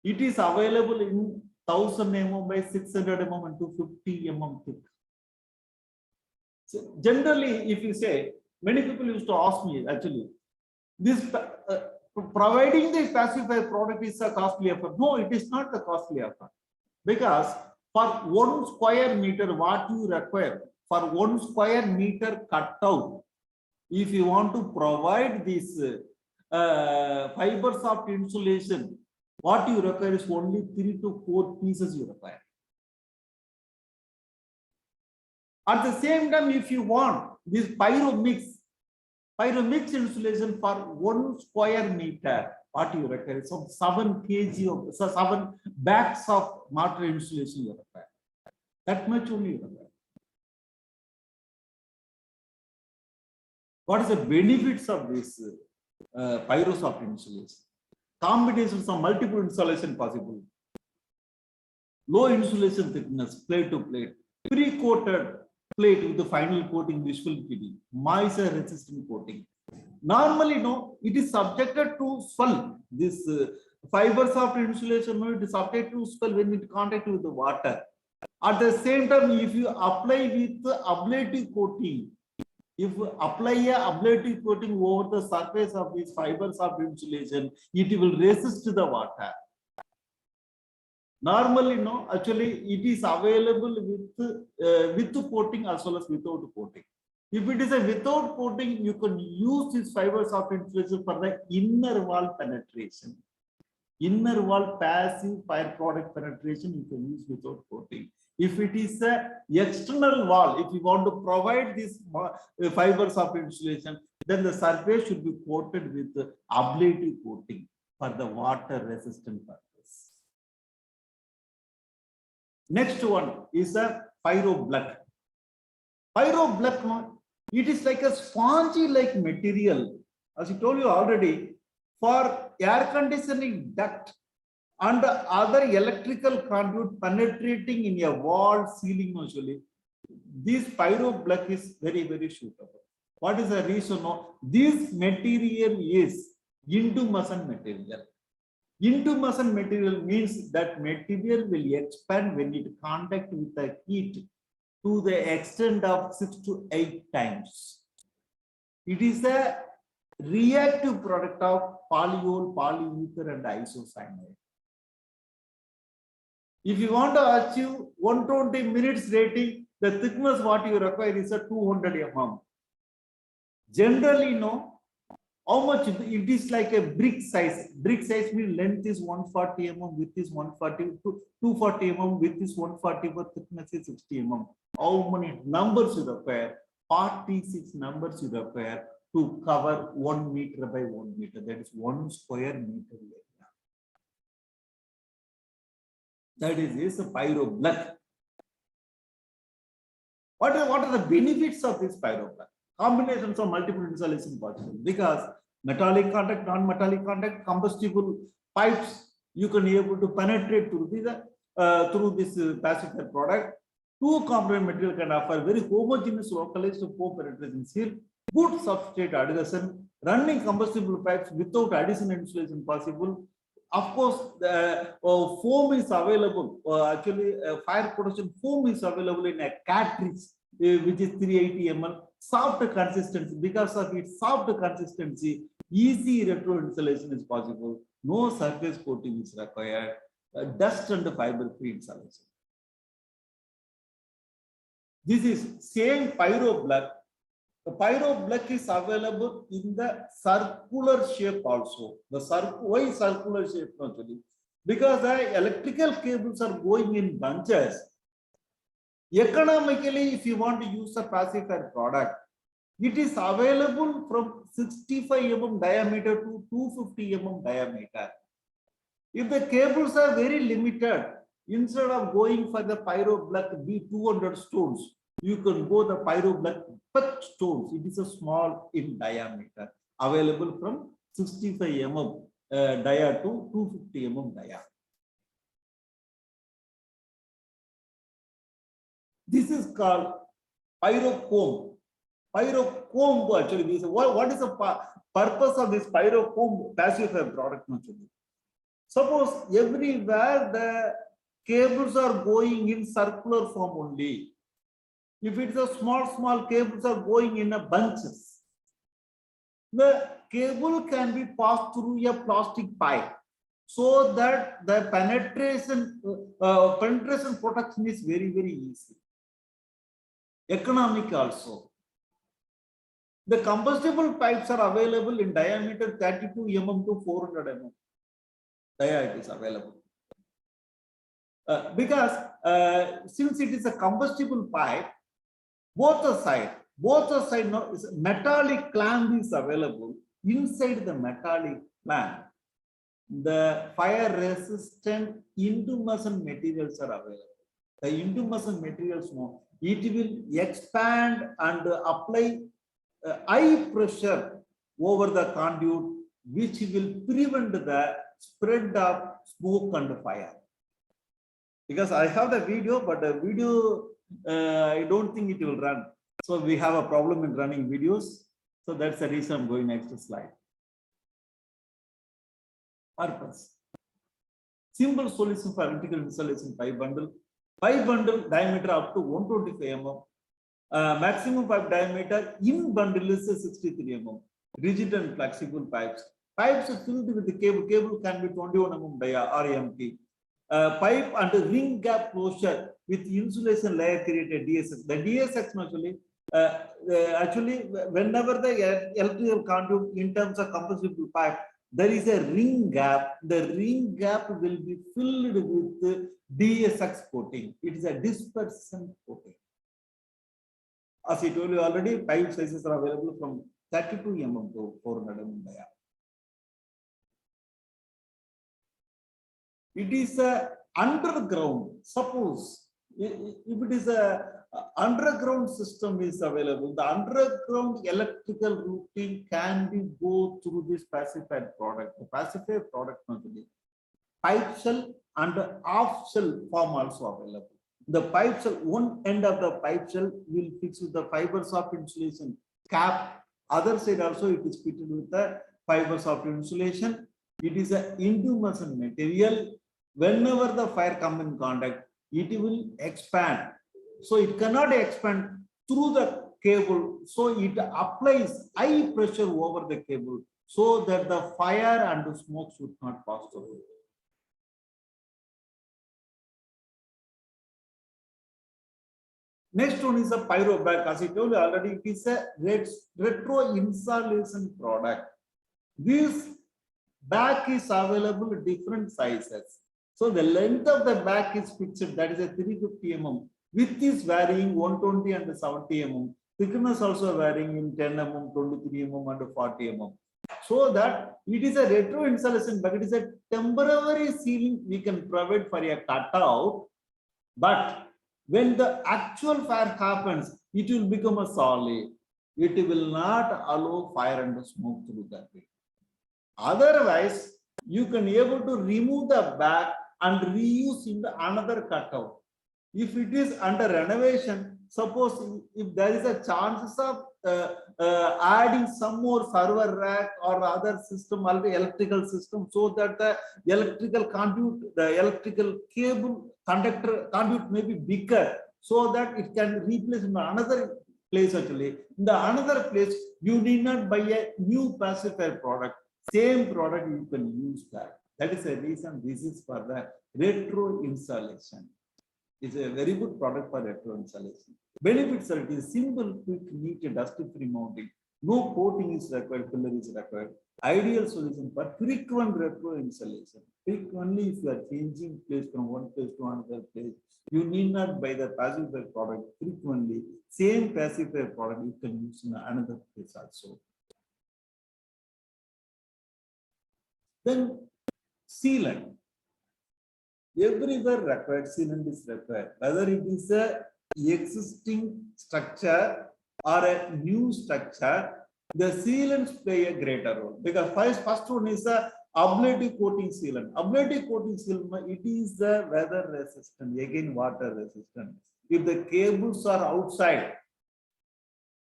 It is available in 1000 mm by 600 mm and 250 mm thick. So generally, if you say, many people used to ask me actually, this providing the pacifier product is a costly effort. No, it is not a costly effort because for 1 square meter, what you require for 1 square meter cutout, if you want to provide this fibers of insulation, what you require is only 3 to 4 pieces you require. At the same time, if you want this pyromix insulation for 1 square meter, what you require is 7 kg of 7 bags of mortar insulation you require. That much only you require. What is the benefits of this pyrosoft insulation? Combinations of multiple installation possible. Low insulation thickness, plate to plate, pre-coated plate with the final coating, visual fitting, moisture resistant coating. Normally, no, it is subjected to swell. This fibers of insulation, no, it is subject to swell when it contact with the water. At the same time, if you apply with the ablative coating, if you apply a ablative coating over the surface of these fibers of insulation, it will resist the water. Normally, no, actually, it is available with coating as well as without coating. If it is a without coating, you can use these fibers of insulation for the inner wall penetration. Inner wall passive fire product penetration, you can use without coating. If it is a external wall, if you want to provide these fibers of insulation, then the surface should be coated with ablative coating for the water resistant purpose. Next one is a pyroblack. Pyroblack, it is like a spongy-like material, as I told you already, for air conditioning duct and other electrical conduit penetrating in a wall ceiling usually. This pyroblack is very, very suitable. What is the reason? This material is intumescent material. Intumescent material means that material will expand when it contact with the heat to the extent of 6 to 8 times. It is a reactive product of polyol, polyether, and isocyanide. If you want to achieve 120 minutes rating, the thickness what you require is a 200 mm. Generally, no. How much it is like a brick size. Brick size means length is 140 mm, width is 140 to 240 mm, width is 140, but thickness is 60 mm. How many numbers you require? 46 numbers you require to cover 1 meter by 1 meter. That is 1 square meter area. That is a pyroblack. What are the benefits of this pyroblack? Combinations of multiple insulation possible, because metallic contact, non-metallic contact, combustible pipes, you can be able to penetrate through this pacifier product. Two component material can offer very homogeneous localized co-penetration seal, good substrate adhesion, running combustible pipes without additional insulation possible. Of course, the foam is available. Actually, fire protection foam is available in a cartridge, which is 380 ml. Soft consistency, because of its soft consistency, easy retro insulation is possible. No surface coating is required. Dust and fiber-free insulation. This is same pyroblack. The pyroblack is available in the circular shape also. Why circular shape actually? Because the electrical cables are going in bunches. Economically, if you want to use a pacifier product, it is available from 65 mm diameter to 250 mm diameter. If the cables are very limited, instead of going for the pyroblack B200 stones, you can go the pyroblack PET stones. It is a small in diameter, available from 65 mm dia to 250 mm dia. This is called pyrocomb. Pyrocomb actually is what is the purpose of this pyrocomb pacifier product actually? Suppose everywhere the cables are going in circular form only. If it's a small cables are going in a bunches, the cable can be passed through a plastic pipe so that the penetration protection is very, very easy. Economic also. The combustible pipes are available in diameter 32 mm to 400 mm. Dia it is available. Because since it is a combustible pipe, both the side now is metallic clamp is available. Inside the metallic clamp, the fire resistant intumescent materials are available. The intumescent materials, it will expand and apply high pressure over the conduit, which will prevent the spread of smoke and fire. Because I have the video, but the video, I don't think it will run. So we have a problem in running videos. So that's the reason I'm going next slide. Purpose. Simple solution for electrical installation pipe bundle. Pipe bundle diameter up to 125 mm. Maximum pipe diameter in bundle is 63 mm. Rigid and flexible pipes. Pipes filled with the cable. Cable can be 21 mm dia or empty. Pipe and ring gap closure with insulation layer created DSX. The DSX actually, whenever the electrical conduit in terms of compressible pipe, there is a ring gap. The ring gap will be filled with DSX coating. It is a dispersion coating. As I told you already, pipe sizes are available from 32 mm to 400 mm dia. It is a underground. Suppose if it is a underground system is available, the underground electrical routing can be go through this pacified product. The pacified product normally pipe shell and off shell form also available. The pipe shell, one end of the pipe shell will fix with the fibers of insulation cap. Other side also it is fitted with the fibers of insulation. It is an intumescent material. Whenever the fire comes in contact, it will expand. So it cannot expand through the cable. So it applies high pressure over the cable so that the fire and the smoke should not pass through. Next one is a pyro bag. As I told you already, it is a retro insulation product. This bag is available in different sizes. So the length of the back is fixed, that is a 350 mm. Width is varying 120 and 70 mm. Thickness also varying in 10 mm, 23 mm and 40 mm. So that it is a retro insulation, but it is a temporary sealing we can provide for a cutout. But when the actual fire happens, it will become a solid. It will not allow fire and smoke through that way. Otherwise, you can able to remove the back and reuse in the another cutout. If it is under renovation, suppose if there is a chances of adding some more server rack or other system or the electrical system, so that the electrical conduit, the electrical cable conduit may be bigger, so that it can replace in another place. Actually, in the another place, you need not buy a new pacifier product. Same product you can use that. That is the reason this is for the retro installation. It's a very good product for retro installation. Benefits are it is simple, quick, neat, dust-free mounting. No coating is required, filler is required. Ideal solution for frequent retro installation. Frequently, if you are changing place from one place to another place, you need not buy the pacifier product frequently. Same pacifier product you can use in another place also. Then sealant. Everywhere required sealant is required, whether it is a existing structure or a new structure. The sealants play a greater role, because first one is the ablative coating sealant. Ablative coating sealant, it is the weather resistant, again water resistant. If the cables are outside,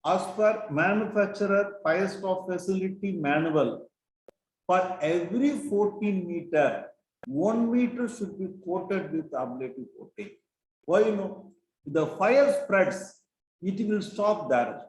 as per manufacturer fire stop facility manual, for every 14 meter, 1 meter should be coated with ablative coating. Why? You know, if the fire spreads, it will stop there.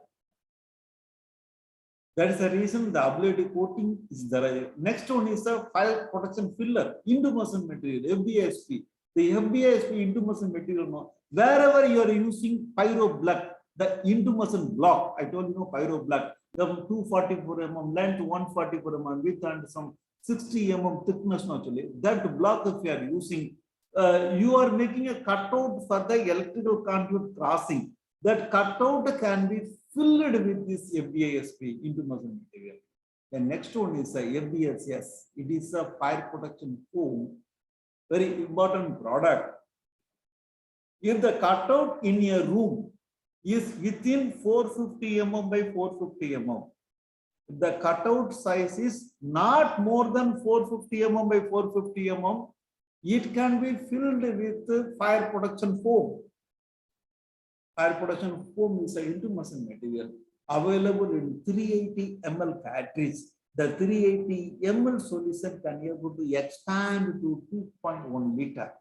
That is the reason the ablative coating is there. Next one is the fire protection filler, intumescent material, FBISP. The FBISP intumescent material, wherever you are using pyro block, the intumescent block, I told you, pyro block, the 244 mm length, 144 mm width, and some 60 mm thickness. Actually, that block if you are using, you are making a cutout for the electrical conduit crossing. That cutout can be filled with this FBISP intumescent material. The next one is the FBSS. It is a fire protection foam, very important product. If the cutout in a room is within 450 mm by 450 mm. The cutout size is not more than 450 mm by 450 mm. It can be filled with fire protection foam. Fire protection foam is an intumescent material available in 380 ml cartridge. The 380 ml solution can be able to expand to 2.1 liter.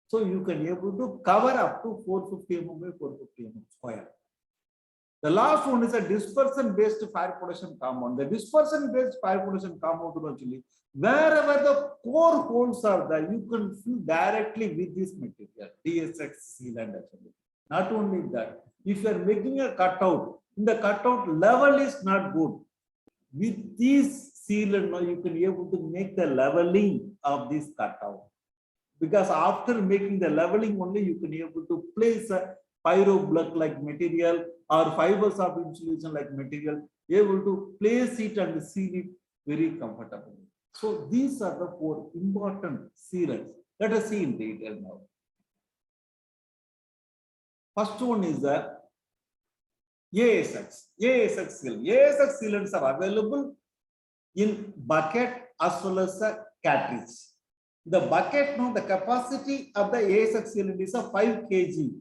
So you can be able to cover up to 450 mm by 450 mm square. The last one is a dispersion-based fire protection compound. The dispersion-based fire protection compound, actually, wherever the core holes are there, you can fill directly with this material, DSX sealant. Actually, not only that, if you are making a cutout, the cutout level is not good. With this sealant, you can be able to make the leveling of this cutout. Because after making the leveling only, you can be able to place a pyroblock like material or fibers of insulation like material, able to place it and seal it very comfortably. So these are the four important sealants. Let us see in detail now. First one is the ASX sealant. ASX sealants are available in bucket as well as a cartridge. The bucket, now the capacity of the ASX sealant is a 5 kg.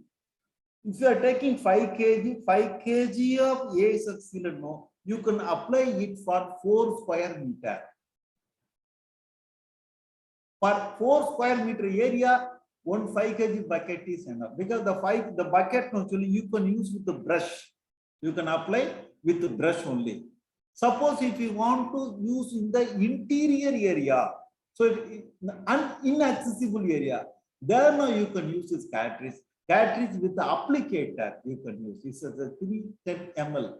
If you are taking 5 kg of ASX sealant, no, you can apply it for 4 square meter. For 4 square meter area, one 5 kg bucket is enough, because the bucket actually you can use with the brush. You can apply with the brush only. Suppose if you want to use in the interior area, so inaccessible area, there now you can use this cartridge. Cartridge with the applicator you can use. This is a 310 ml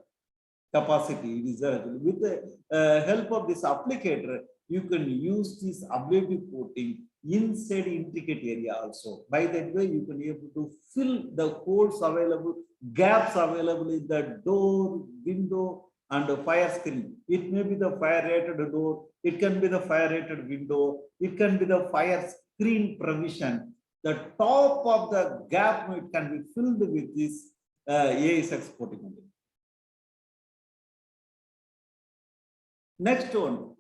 capacity. It is with the help of this applicator, you can use this ablative coating inside intricate area also. By that way, you can be able to fill the holes available, gaps available in the door, window, and the fire screen. It may be the fire rated door, it can be the fire rated window, it can be the fire screen provision. The top of the gap, it can be filled with this ASX coating. Next one,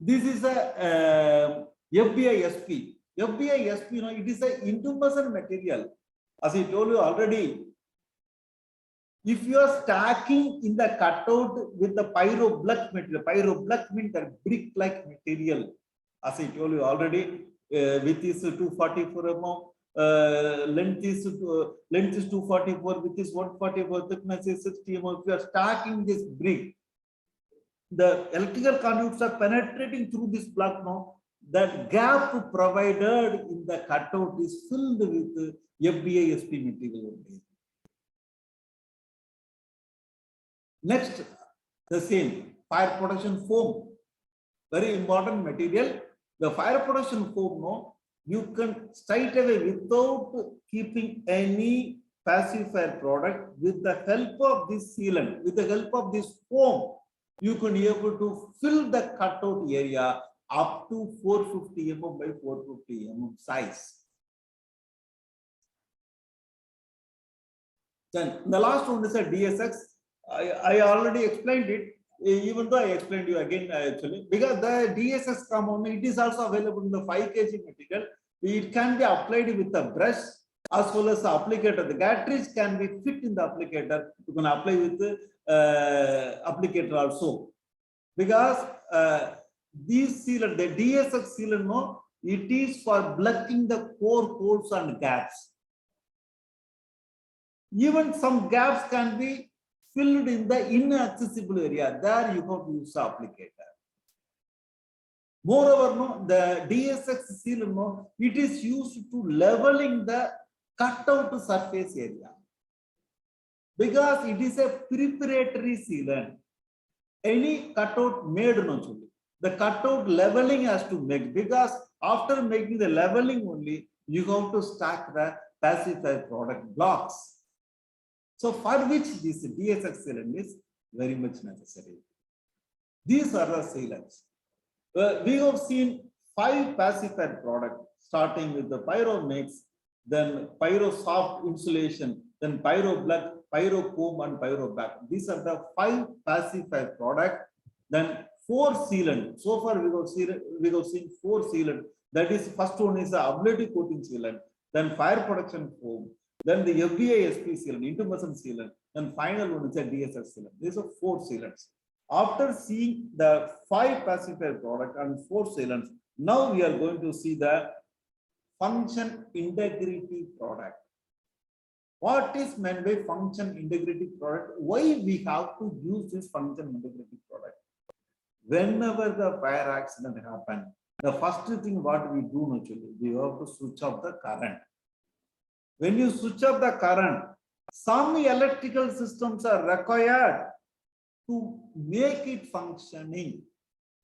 this is a FBI SP. FBI SP, it is an intumescent material. As I told you already, if you are stacking in the cutout with the pyroblock material, pyroblock means the brick-like material. As I told you already, with this 244 mm, length is 244, with this 144, thickness is 60 mm. If you are stacking this brick, the electrical conduits are penetrating through this block now. That gap provided in the cutout is filled with FBI SP material only. Next, the same fire protection foam, very important material. The fire protection foam, no, you can straight away without keeping any pacifier product, with the help of this sealant, with the help of this foam, you can be able to fill the cutout area up to 450 mm by 450 mm size. Then the last one is a DSX. I already explained it, even though I explained you again actually, because the DSX compound, it is also available in the 5 kg material. It can be applied with a brush as well as the applicator. The cartridge can be fit in the applicator. You can apply with the applicator also, because these sealant, the DSX sealant, no, it is for blocking the core holes and gaps. Even some gaps can be filled in the inaccessible area. There you have to use the applicator. Moreover, no, the DSX sealant, no, it is used to leveling the cutout surface area, because it is a preparatory sealant. Any cutout made, no, the cutout leveling has to make, because after making the leveling only, you have to stack the pacifier product blocks. So for which this DSX sealant is very much necessary. These are the sealants. We have seen 5 pacifier products, starting with the pyromix, then pyro soft insulation, then pyro black, pyro foam, and pyro back. These are the 5 pacifier products. Then 4 sealant. So far we have seen 4 sealant. That is, first one is the ablative coating sealant, then fire protection foam, then the FBI SP sealant, intumescent sealant, then final one is a DSS sealant. These are 4 sealants. After seeing the 5 pacifier product and 4 sealants, now we are going to see the function integrity product. What is meant by function integrity product? Why we have to use this function integrity product? Whenever the fire accident happens, the first thing what we do naturally, we have to switch off the current. When you switch off the current, some electrical systems are required to make it functioning.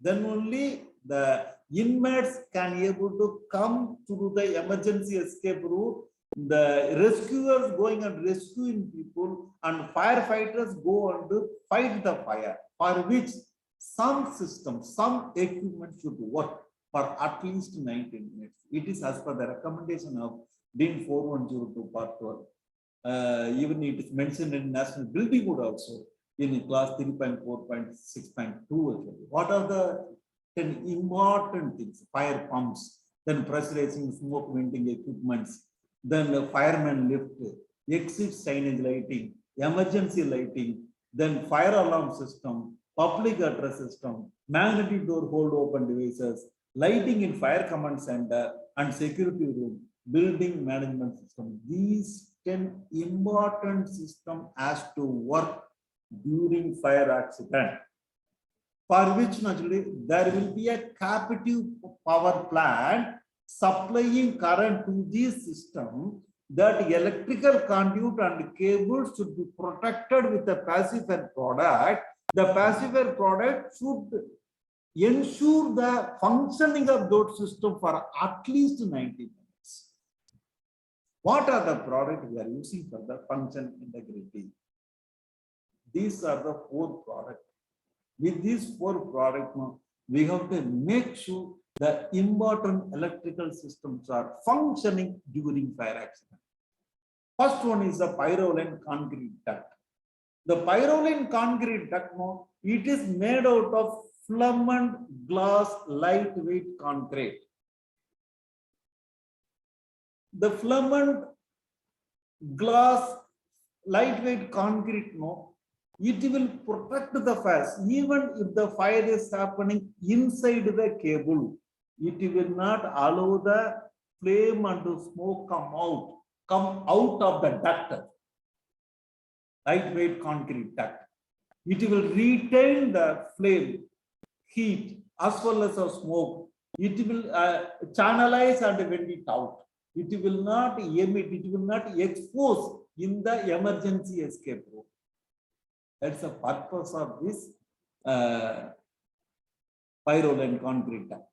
Then only the inmates can able to come through the emergency escape route. The rescuers going and rescuing people, and firefighters go and fight the fire, for which some systems, some equipment should work for at least 90 minutes. It is as per the recommendation of DIN 4102 Part 12. Even it is mentioned in National Building Code also in class 3.4.6.2. What are the 10 important things? Fire pumps, then pressurizing smoke venting equipments, then the fireman lift, exit signage lighting, emergency lighting, then fire alarm system, public address system, magnetic door hold open devices, lighting in fire command center and security room, building management system. These 10 important systems has to work during fire accident, for which naturally there will be a captive power plant supplying current to this system. That electrical conduit and cables should be protected with a pacifier product. The pacifier product should ensure the functioning of those systems for at least 90 minutes. What are the products we are using for the function integrity? These are the 4 products. With these 4 products, we have to make sure the important electrical systems are functioning during fire accident. First one is the pyroline concrete duct. The pyroline concrete duct, it is made out of filament glass lightweight concrete. The filament glass lightweight concrete, it will protect the fires. Even if the fire is happening inside the cable, it will not allow the flame and the smoke come out of the duct. Lightweight concrete duct. It will retain the flame, heat, as well as the smoke. It will channelize and vent it out. It will not emit, it will not expose in the emergency escape route. That's the purpose of this pyroline concrete duct.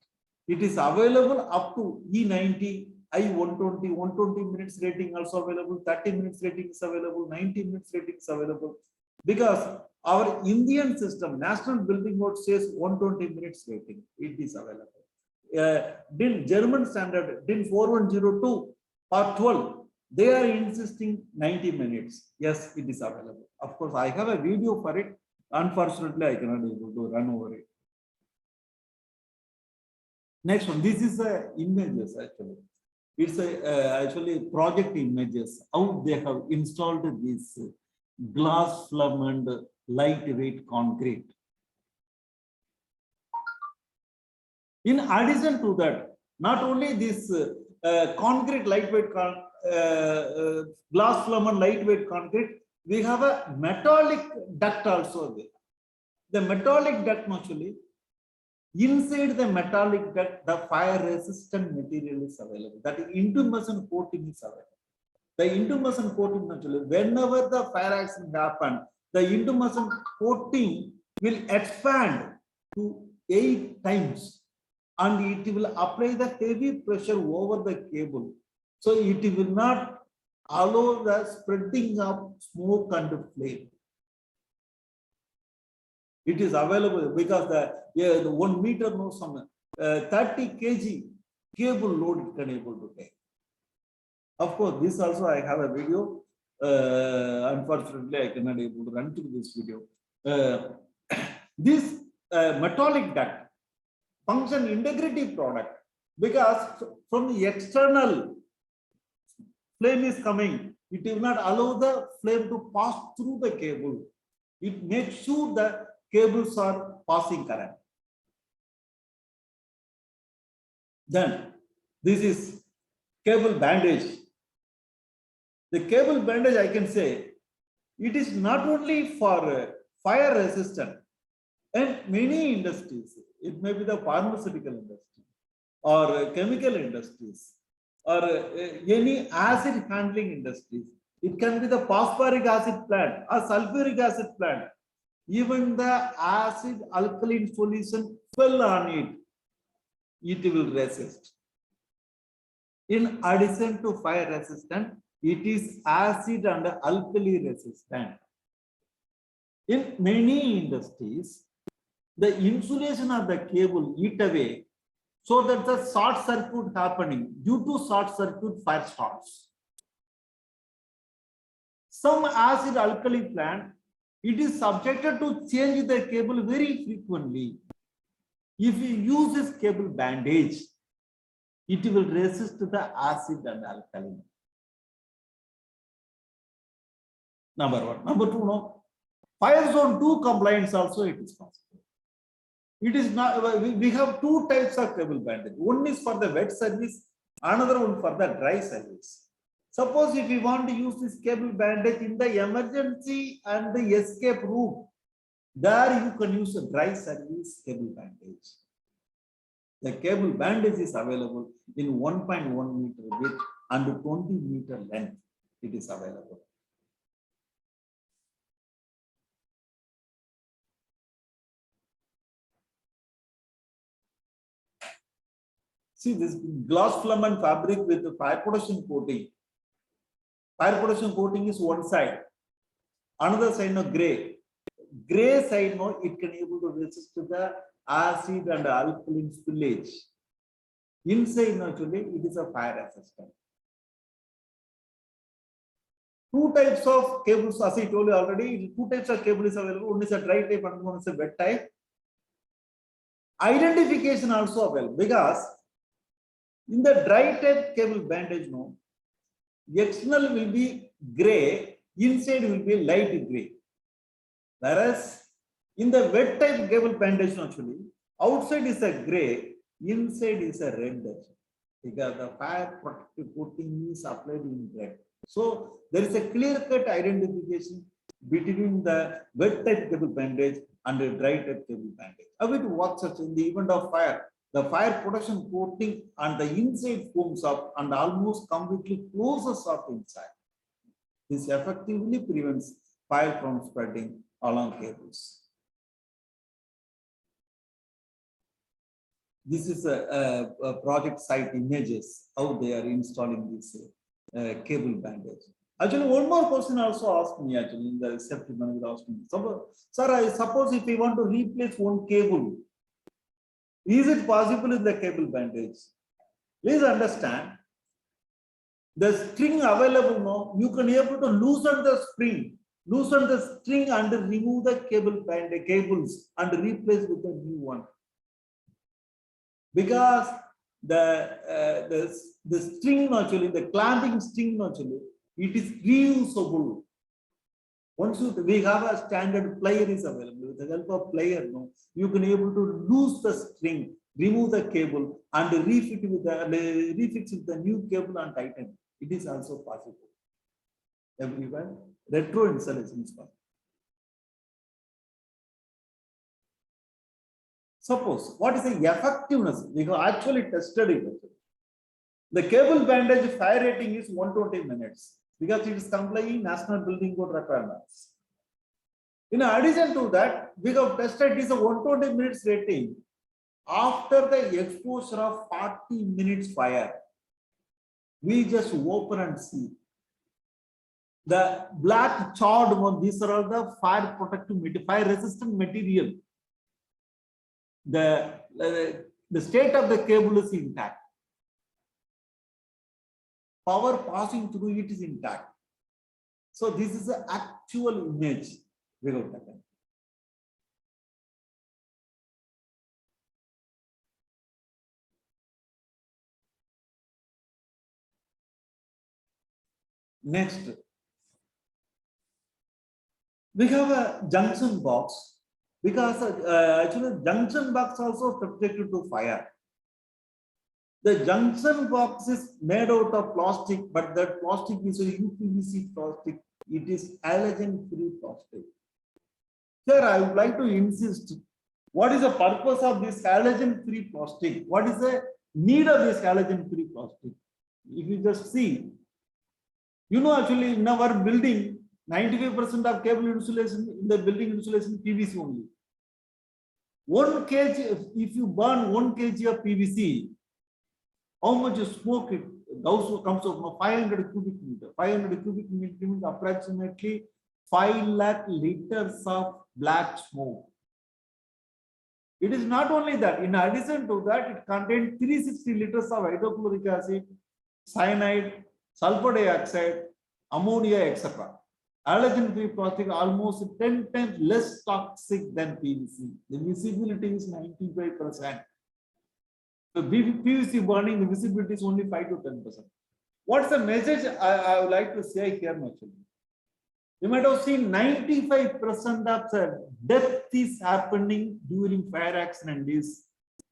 It is available up to E90, I120, 120 minutes rating also available, 30 minutes rating is available, 90 minutes rating is available. Because our Indian system, National Building Code says 120 minutes rating, it is available. German standard, DIN 4102, Part 12, they are insisting 90 minutes. Yes, it is available. Of course, I have a video for it. Unfortunately, I cannot be able to run over it. Next one, this is the images actually. It's actually project images, how they have installed this glass filament lightweight concrete. In addition to that, not only this concrete lightweight glass filament lightweight concrete, we have a metallic duct also there. The metallic duct actually, inside the metallic duct, the fire resistant material is available. That is intumescent coating is available. The intumescent coating actually, whenever the fire accident happens, the intumescent coating will expand to 8 times and it will apply the heavy pressure over the cable. So it will not allow the spreading of smoke and flame. It is available because the 1 meter, 30 kg cable load it can able to take. Of course, this also I have a video. Unfortunately, I cannot able to run through this video. This metallic duct function integrity product, because from the external flame is coming, it will not allow the flame to pass through the cable. It makes sure the cables are passing current. Then this is cable bandage. The cable bandage, I can say, it is not only for fire resistant, and many industries, it may be the pharmaceutical industry or chemical industries or any acid handling industries. It can be the phosphoric acid plant or sulfuric acid plant. Even the acid alkaline solution fell on it, it will resist. In addition to fire resistant, it is acid and alkali resistant. In many industries, the insulation of the cable eat away, so that the short circuit happening. Due to short circuit, fire starts. Some acid alkali plant, it is subjected to change the cable very frequently. If you use this cable bandage, it will resist the acid and alkaline. Number one. Number two, no. Fire zone 2 compliance also it is possible. It is not, we have two types of cable bandage. One is for the wet service, another one for the dry service. Suppose if we want to use this cable bandage in the emergency and the escape route, there you can use a dry service cable bandage. The cable bandage is available in 1.1 meter width and 20 meter length. It is available. See this gloss filament fabric with the fire protection coating. Fire protection coating is one side. Another side no gray. Gray side no, it can able to resist to the acid and alkaline spillage. Inside actually it is a fire resistant. Two types of cables, as I told you already, two types of cable is available. One is a dry type and one is a wet type. Identification also available, because in the dry type cable bandage, no, external will be gray, inside will be light gray. Whereas in the wet type cable bandage, actually, outside is a gray, inside is a red, because the fire protective coating is applied in red. So there is a clear-cut identification between the wet type cable bandage and the dry type cable bandage. How it works in the event of fire? The fire protection coating and the inside foams up and almost completely closes up inside. This effectively prevents fire from spreading along cables. This is a project site images, how they are installing this cable bandage. Actually, one more person also asked me, actually, in the safety manager asked me, sir, I suppose if we want to replace one cable, is it possible in the cable bandage? Please understand, the string available now, you can able to loosen the string and remove the cables and replace with a new one. Because the string actually, the clamping string actually, it is reusable. Once we have a standard plier is available. With the help of plier, no, you can able to loose the string, remove the cable, and refit with the refix with the new cable and tighten. It is also possible. Everywhere, retro installation is possible. Suppose what is the effectiveness? We have actually tested it. The cable bandage fire rating is 120 minutes because it is complying National Building Code requirements. In addition to that, we have tested it is a 120 minutes rating after the exposure of 40 minutes fire. We just open and see. The black charred one, these are all the fire protective material, fire resistant material. The state of the cable is intact. power passing through it is intact. So this is the actual image without that. Next, we have a junction box because actually junction box also subjected to fire. The junction box is made out of plastic, but that plastic is a UPVC plastic. It is allergen-free plastic. Here, I would like to insist, what is the purpose of this allergen-free plastic? What is the need of this allergen-free plastic? If you just see, you know, actually in our building, 95% of cable insulation in the building insulation PVC only. 1 kg, if you burn 1 kg of PVC, how much smoke it those comes out from 500 cubic meter. 500 cubic meter means approximately 5 lakh liters of black smoke. It is not only that, in addition to that, it contains 360 liters of hydrochloric acid, cyanide, sulfur dioxide, ammonia, etc. Allergen-free plastic almost 10 times less toxic than PVC. The visibility is 95%. So PVC burning, the visibility is only 5 to 10%. What's the message I would like to say here, actually? You might have seen 95% of the death is happening during fire accident is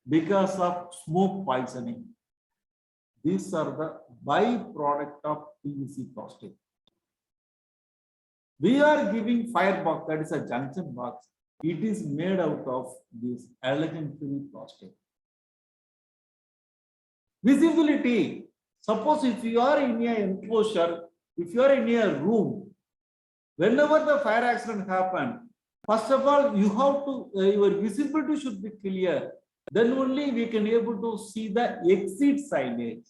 because of smoke poisoning. These are the byproduct of PVC plastic. We are giving firebox, that is a junction box. It is made out of this allergen-free plastic. Visibility. Suppose if you are in an enclosure, if you are in a room, whenever the fire accident happens, first of all, you have to, your visibility should be clear. Then only we can able to see the exit signage.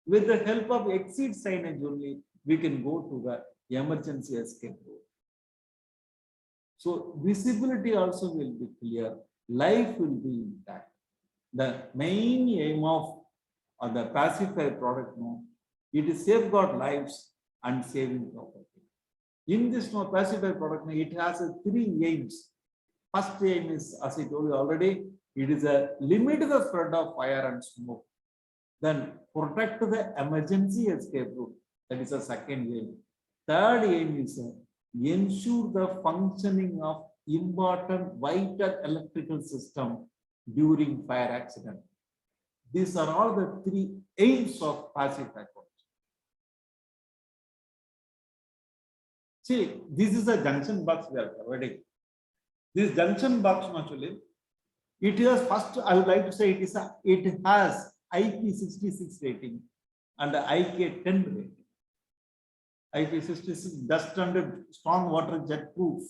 With the help of exit signage only, we can go to the emergency escape route. So visibility also will be clear. Life will be intact. The main aim of the pacifier product, no, it is safeguard lives and saving property. In this pacifier product, it has 3 aims. First aim is, as I told you already, it is a limit the spread of fire and smoke. Then protect the emergency escape route. That is the second aim. Third aim is ensure the functioning of important vital electrical system during fire accident. These are all the 3 aims of pacifier. See, this is a junction box we are providing. This junction box, actually, it is first, I would like to say it has IP66 rating and IK10 rating. IP66 dust and strong water jet proof.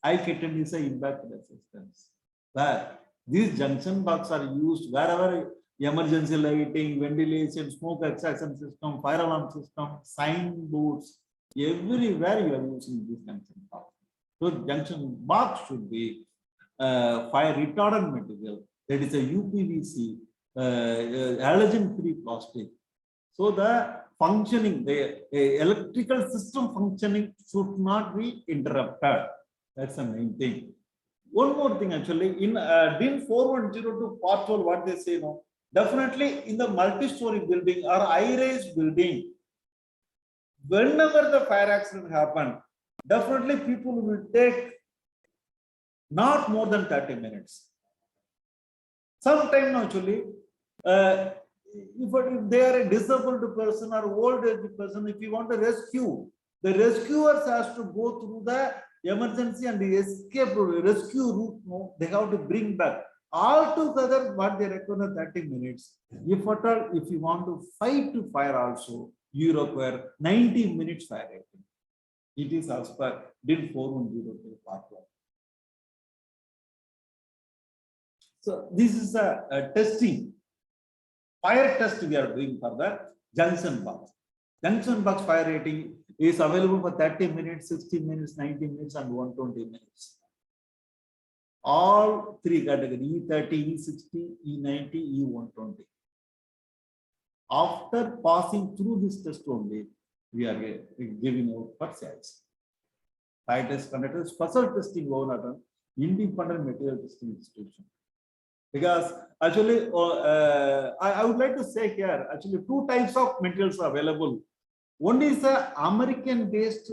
IK10 is a impact resistance. But these junction boxes are used wherever emergency lighting, ventilation, smoke extraction system, fire alarm system, signboards, everywhere you are using this junction box. So junction box should be fire retardant material. That is a UPVC, allergen-free plastic. So the functioning, the electrical system functioning should not be interrupted. That's the main thing. One more thing, actually, in DIN 4102 part 12, what they say, no, definitely in the multi-story building or high-rise building, whenever the fire accident happens, definitely people will take not more than 30 minutes. Sometimes, actually, if they are a disabled person or old age person, if you want to rescue, the rescuers has to go through the emergency and the escape rescue route. No, they have to bring back. Altogether, what they require 30 minutes. If at all, if you want to fight to fire also, you require 90 minutes fire rating. It is as per DIN 4102 part 1. So this is a testing. Fire test we are doing for the junction box. Junction box fire rating is available for 30 minutes, 60 minutes, 90 minutes, and 120 minutes. All 3 categories, E30, E60, E90, E120. After passing through this test only, we are giving out for sales. Fire test conducted special testing over at an independent material testing institution. Because actually, I would like to say here, actually, two types of materials are available. One is a American-based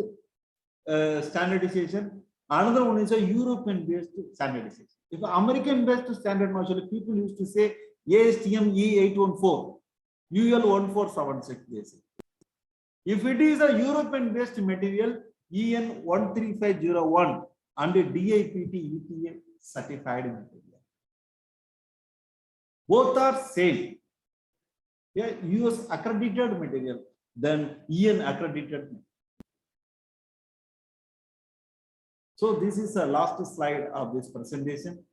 standardization. Another one is a European-based standardization. If American-based standard, actually, people used to say ASTM E814, UL1476 basic. If it is a European-based material, EN13501 and DIPT ETA certified material. Both are same. Yeah, US accredited material, then EN accredited. So this is the last slide of this presentation.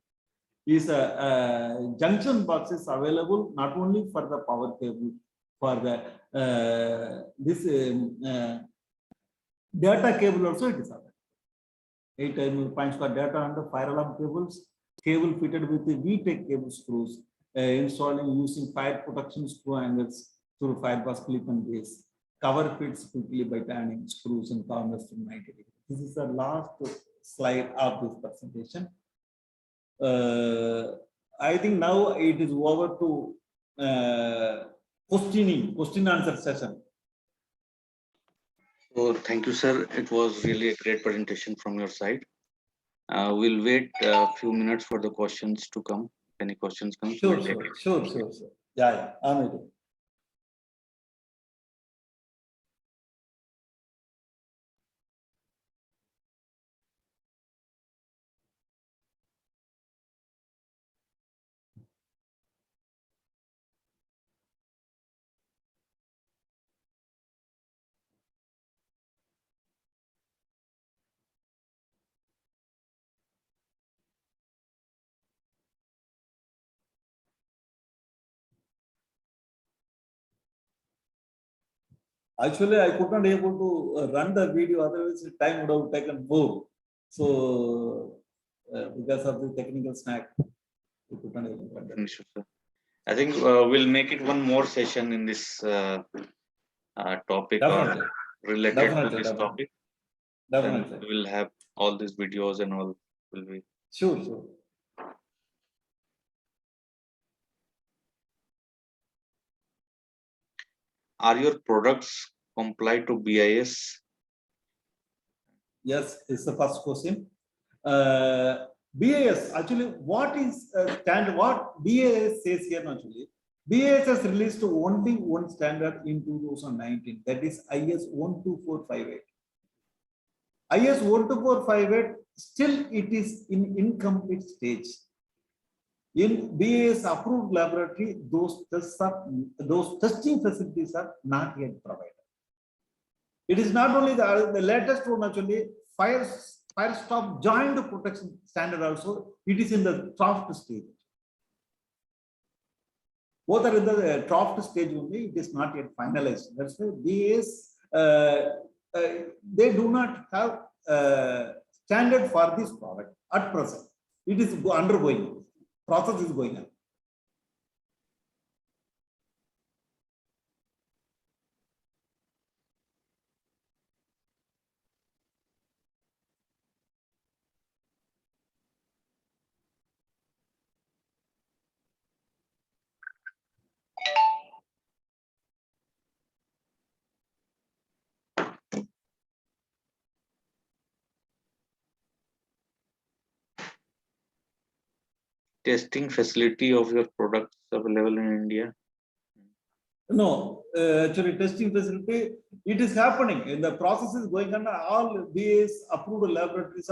Is a junction boxes available not only for the power cable, for the this data cable also it is available. 8 terminal points for data and the fire alarm cables, cable fitted with the VTEC cable screws, installing using fire protection screw angles through firepass clip and base. Cover fits quickly by turning screws and corners to 90 degrees. This is the last slide of this presentation. I think now it is over to question answer session. So thank you, sir. It was really a great presentation from your side. We'll wait a few minutes for the questions to come. Any questions come? Sure. Yeah, I'm ready. Actually, I could not able to run the video, otherwise time would have taken more. So, because of the technical snack, we could not able to run that. Sure, sir. I think we'll make it one more session in this topic Definitely. or related to this topic. Definitely. Then we'll have all these videos and all will be. Sure. Are your products comply to BIS? Yes, it's the first question. BIS, actually, what is standard? What BIS says here, actually, BIS has released only one standard in 2019, that is IS 12458. IS 12458, still it is in incomplete stage. In BIS approved laboratory, those testing facilities are not yet provided. It is not only the latest one, actually, fire stop joint protection standard also, it is in the draft stage. Both are in the draft stage only, it is not yet finalized. That's why BIS, they do not have standard for this product at present. It is undergoing. Process is going on. Testing facility of your products available in India? No, actually testing facility, it is happening. In the process is going on, all these approved laboratories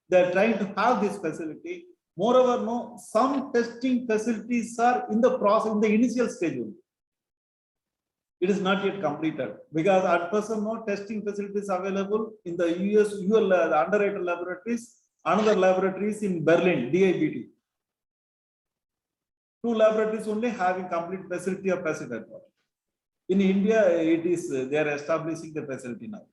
they're trying to have this facility. Moreover, no, some testing facilities are in the process, in the initial stage only. It is not yet completed because at present, no testing facilities available in the UL, the underrated laboratories, another laboratories in Berlin, DIBT. 2 laboratories only having complete facility of passive air quality. In India, it is they are establishing the facility now.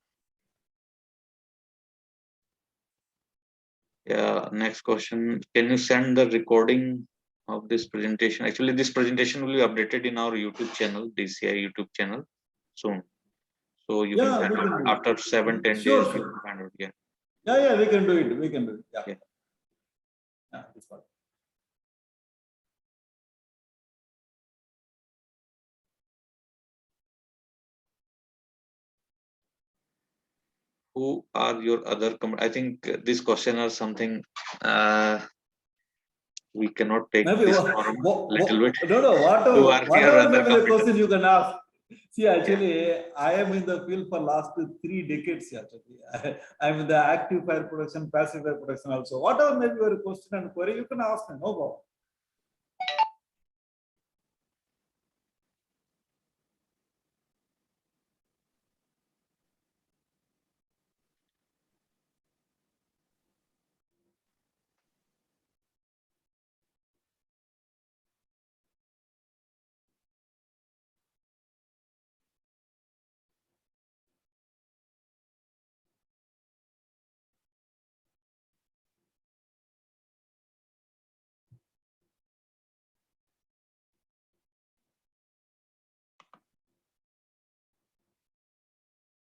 Yeah. Next question: can you send the recording of this presentation. Actually, this presentation will be updated in our YouTube channel, DCI YouTube channel soon. So you can Yeah, find we can out do it. after 7-10 Sure, days. You sure. can find out. Yeah. Yeah, we can do it. We can do it. Yeah. Yeah. Yeah, that's fine. Who are your other? I think this question or something. We cannot take Maybe this forum little bit. no, Who are your whatever other maybe the competitors? question you can ask. See, actually, I am in the field for last 3 decades. Actually, I am in the active fire production, passive fire production also. Whatever maybe your question and query, you can ask me. No problem.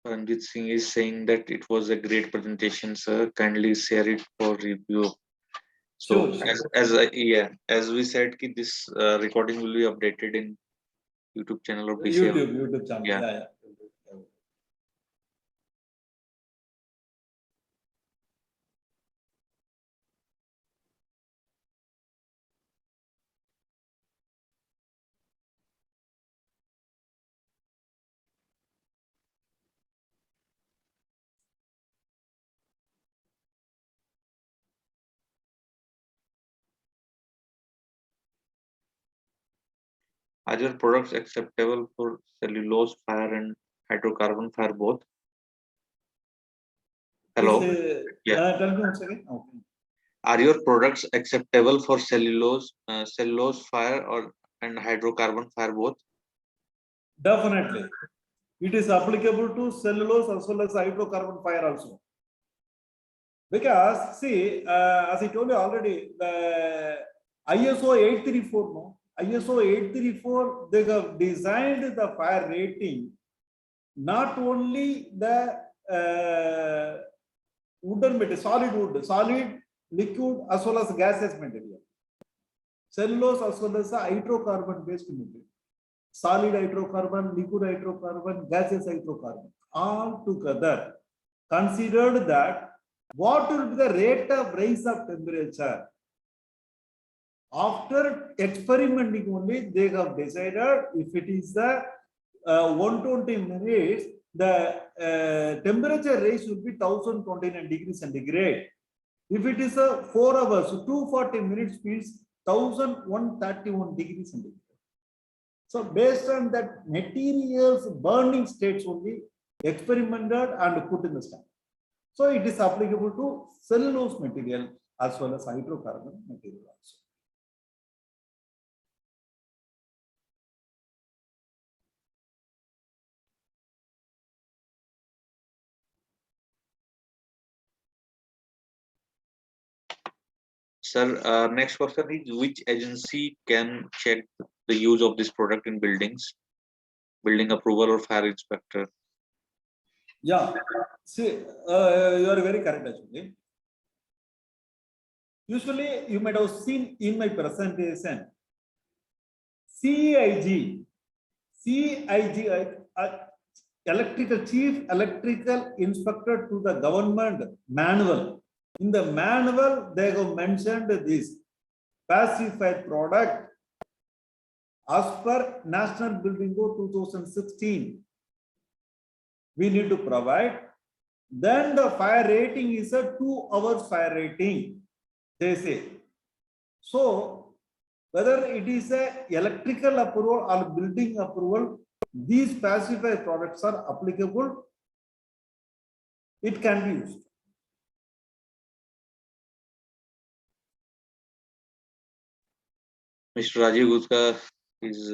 Ranjit Singh is saying that it was a great presentation, sir. Kindly share it for review. So Sure, sure. as we said, ki this recording will be updated in YouTube channel of DCI. YouTube channel. Yeah. Yeah. Are your products acceptable for cellulose fire and hydrocarbon fire both? Hello. Yeah. Tell me once again. Okay. Are your products acceptable for cellulose fire or and hydrocarbon fire both? Definitely. It is applicable to cellulose as well as hydrocarbon fire also. Because see, as I told you already, the ISO 834, no? ISO 834, they have designed the fire rating, not only the wooden material, solid wood, solid, liquid, as well as gaseous material. Cellulose as well as the hydrocarbon based material. Solid hydrocarbon, liquid hydrocarbon, gaseous hydrocarbon, all together. Considered that what will be the rate of rise of temperature? After experimenting only, they have decided if it is the 120 minutes, the temperature rise will be 1029 degrees centigrade. If it is a 4 hours, 240 minutes means 1131 degrees centigrade. So based on that materials burning states only experimented and put in the stand. So it is applicable to cellulose material as well as hydrocarbon material also. Sir, next question is which agency can check the use of this product in buildings? Building approval or fire inspector? Yeah, see, you are very correct actually. Usually, you might have seen in my presentation, CIG, electrical chief electrical inspector to the government manual. In the manual, they have mentioned this pacified product as per National Building Code 2016. We need to provide. Then the fire rating is a 2 hours fire rating, they say. So whether it is a electrical approval or building approval, these pacifier products are applicable. It can be used. Mr. Rajiv Gutka is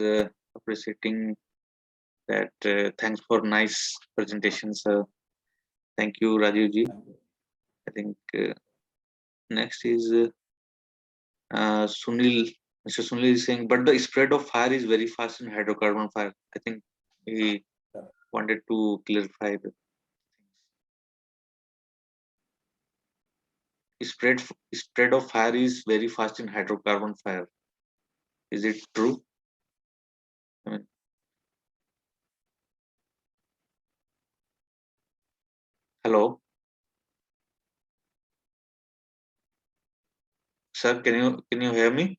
appreciating that. Thanks for nice presentation, sir. Thank you, Rajiv ji. I think next is Sunil Mr. Sunil is saying, but the spread of fire is very fast in hydrocarbon fire. I think he wanted to clarify the spread of fire is very fast in hydrocarbon fire. Is it true? I mean, hello, sir. Can you hear me?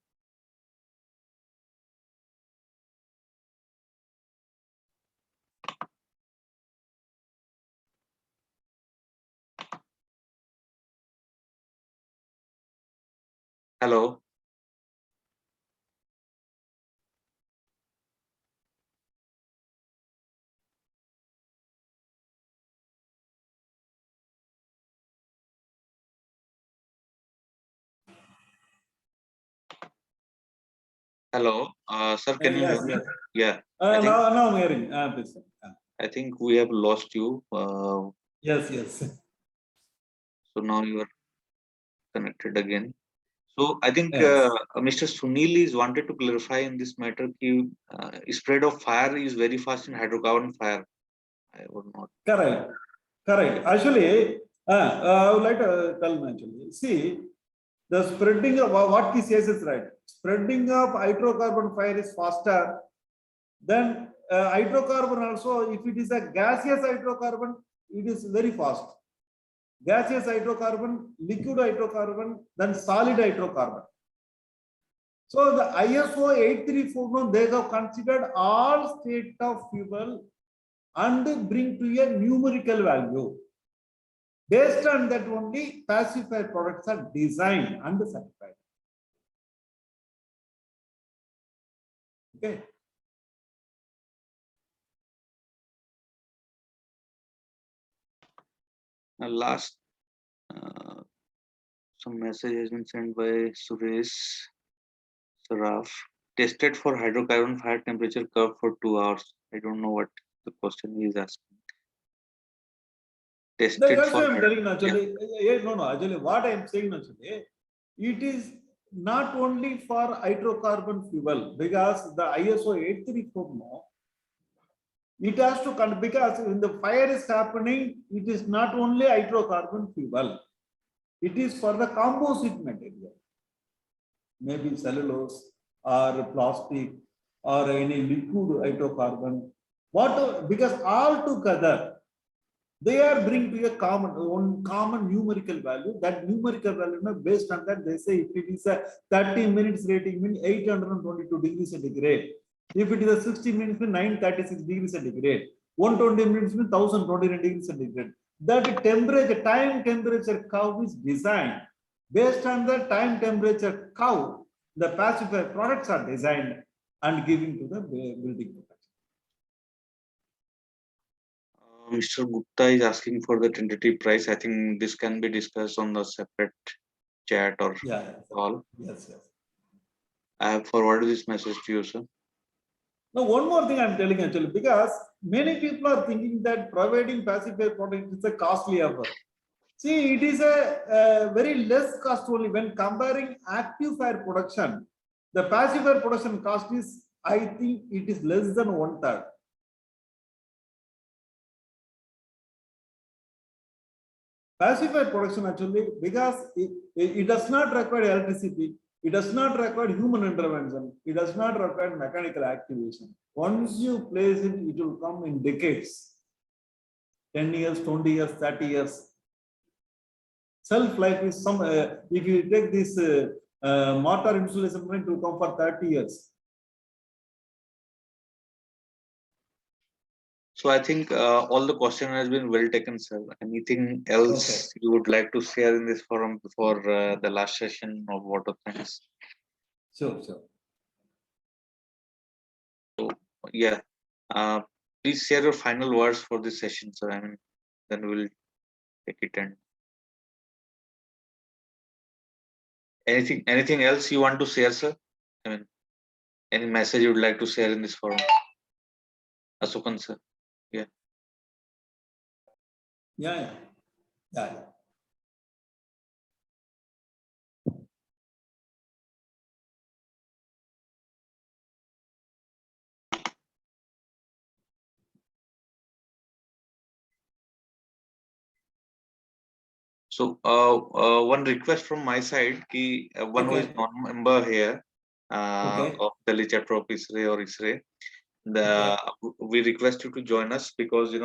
Hello. Hello. Sir, can you hear Yes, me? yes. Yeah. I think Now I'm hearing. Please. I think we have lost you. Yes, yes. So now you are connected again. So I think Yes. Mr. Sunil is wanted to clarify in this matter कि spread of fire is very fast in hydrocarbon fire. I would not. Correct. Correct. Actually, I would like to tell me actually. See, the spreading of what he says is right. Spreading of hydrocarbon fire is faster than hydrocarbon also. If it is a gaseous hydrocarbon, it is very fast. Gaseous hydrocarbon, liquid hydrocarbon, then solid hydrocarbon. So the ISO 834, they have considered all state of fuel and bring to a numerical value. Based on that only pacifier products are designed and certified. Okay. Last, some message has been sent by Suresh Saraf. Tested for hydrocarbon fire temperature curve for 2 hours. I don't know what the question he is asking. That's Tested what for I'm telling actually. yeah. Actually, what I'm saying actually, it is not only for hydrocarbon fuel because the ISO 834 no, it has to come because when the fire is happening, it is not only hydrocarbon fuel, it is for the composite material, maybe cellulose or plastic or any liquid hydrocarbon. What because all together they are bring to a common numerical value. That numerical value, based on that, they say if it is a 30 minutes rating means 822 degrees centigrade. If it is a 60 minutes means 936 degrees centigrade. 120 minutes means 1029 degrees centigrade. That temperature, time temperature curve is designed. Based on the time temperature curve, the pacifier products are designed and given to the building. Mr. Gupta is asking for the tentative price. I think this can be discussed on the separate chat or call. Yes. I have forwarded this message to you, sir. Now, one more thing I'm telling actually, because many people are thinking that providing pacifier product is a costly effort. See, it is a very less cost only when comparing active fire production. The pacifier production cost is, I think, it is less than 1/3. Pacifier production actually, because it does not require electricity, it does not require human intervention, it does not require mechanical activation. Once you place it, it will come in decades. 10 years, 20 years, 30 years. Self-life is some, if you take this mortar insulation, it will come for 30 years. So I think all the question has been well taken, sir. Anything else you would like to share in this forum before the last session of Vote of Thanks? Sure. So yeah, please share your final words for this session, sir. I mean, then we'll take it and anything else you want to share, sir? I mean, any message you would like to share in this forum? Asukan, sir. Yeah. Yeah. So one request from my side, one who is Okay. non-member here Okay. of Delhi chapter of ISHRAE or ISHRAE, we request you to join us because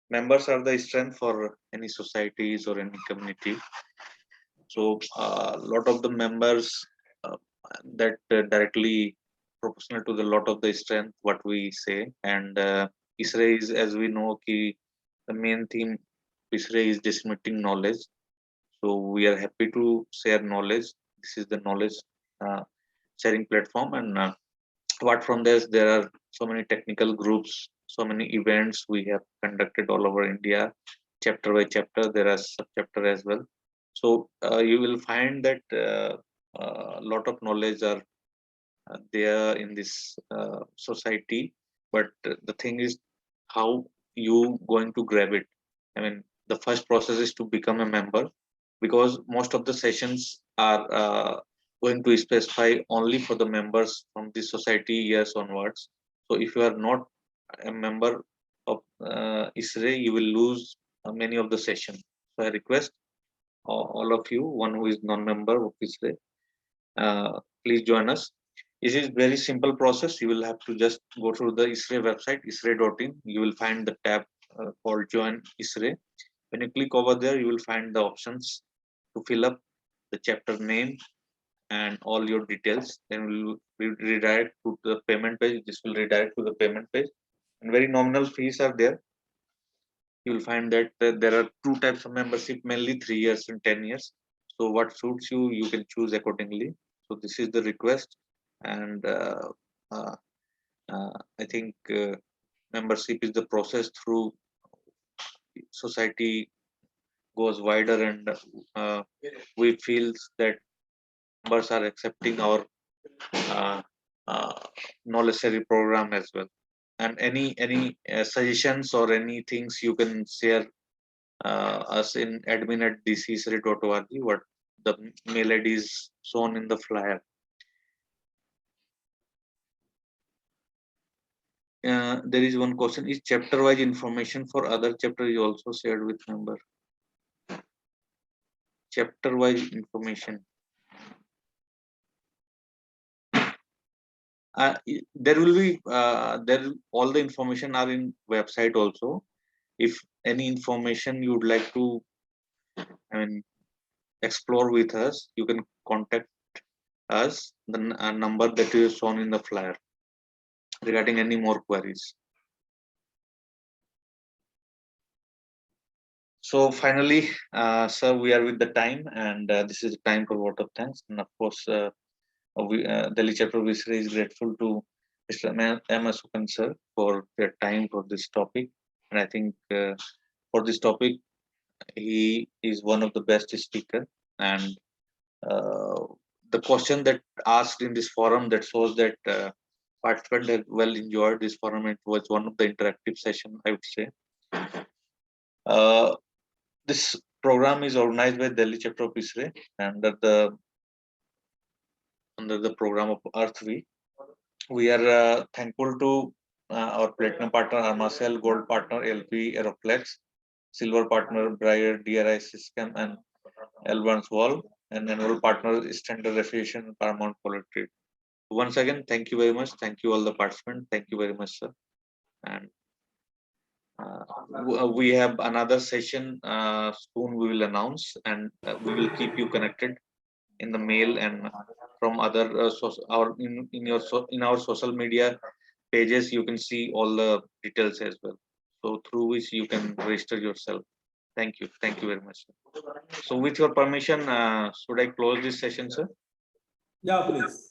members are the strength for any societies or any community. So a lot of the members uh, that directly proportional to the lot of the strength what we say, and ISHRAE is, as we know, the main theme ISHRAE is disseminating knowledge. So we are happy to share knowledge. This is the knowledge uh, sharing platform, and apart from this, there are so many technical groups, so many events we have conducted all over India, chapter by chapter. There are sub chapter as well. So you will find that a lot of knowledge are there in this society, but the thing is how you going to grab it. I mean, the first process is to become a member, because most of the sessions are going to specify only for the members from this society years onwards. So if you are not a member of ISHRAE, you will lose many of the sessions. So I request all of you, one who is non-member of ISHRAE, please join us. It is very simple process. You will have to just go to the ISHRAE website, ISHRAE.in. You will find the tab called Join ISHRAE. When you click over there, you will find the options to fill up the chapter name and all your details. Then we'll redirect to the payment page. This will redirect to the payment page. And very nominal fees are there. You will find that there are two types of membership, mainly 3 years and 10 years. So what suits you, you can choose accordingly. So this is the request, and uh, I think membership is the process through society goes wider, and we feel that members are accepting our uh, uh, knowledge sharing program as well. And any suggestions or any things you can share us in admin@dcisre.org. What the mail ID is shown in the flyer. There is one question: is chapter-wise information for other chapter is also shared with member? Chapter-wise information. There will be there all the information are in website also. If any information you would like to, I mean, explore with us, you can contact us. The number that is shown in the flyer regarding any more queries. So finally, sir, we are with the time, and this is the time for vote of thanks. And of course, Delhi chapter of ISHRAE is grateful to Mr. M. Sukan sir for their time for this topic. And I think for this topic, he is one of the best speaker. And the question that asked in this forum that shows that participants have well enjoyed this forum. It was one of the interactive session, I would say. This program is organized by Delhi chapter of ISHRAE under the program of Earth Week. We are thankful to our platinum partner Armacell, gold partner LP Aeroplex, silver partner Briar DRI System and Elvans Wall, and annual partner Standard Aviation Paramount Quality. Once again, thank you very much. Thank you all the participants. Thank you very much, sir. And we have another session soon. We will announce, and we will keep you connected in the mail and from other in our social media pages. You can see all the details as well, so through which you can register yourself. Thank you very much, sir. So with your permission, should I close this session, sir? Yeah, please.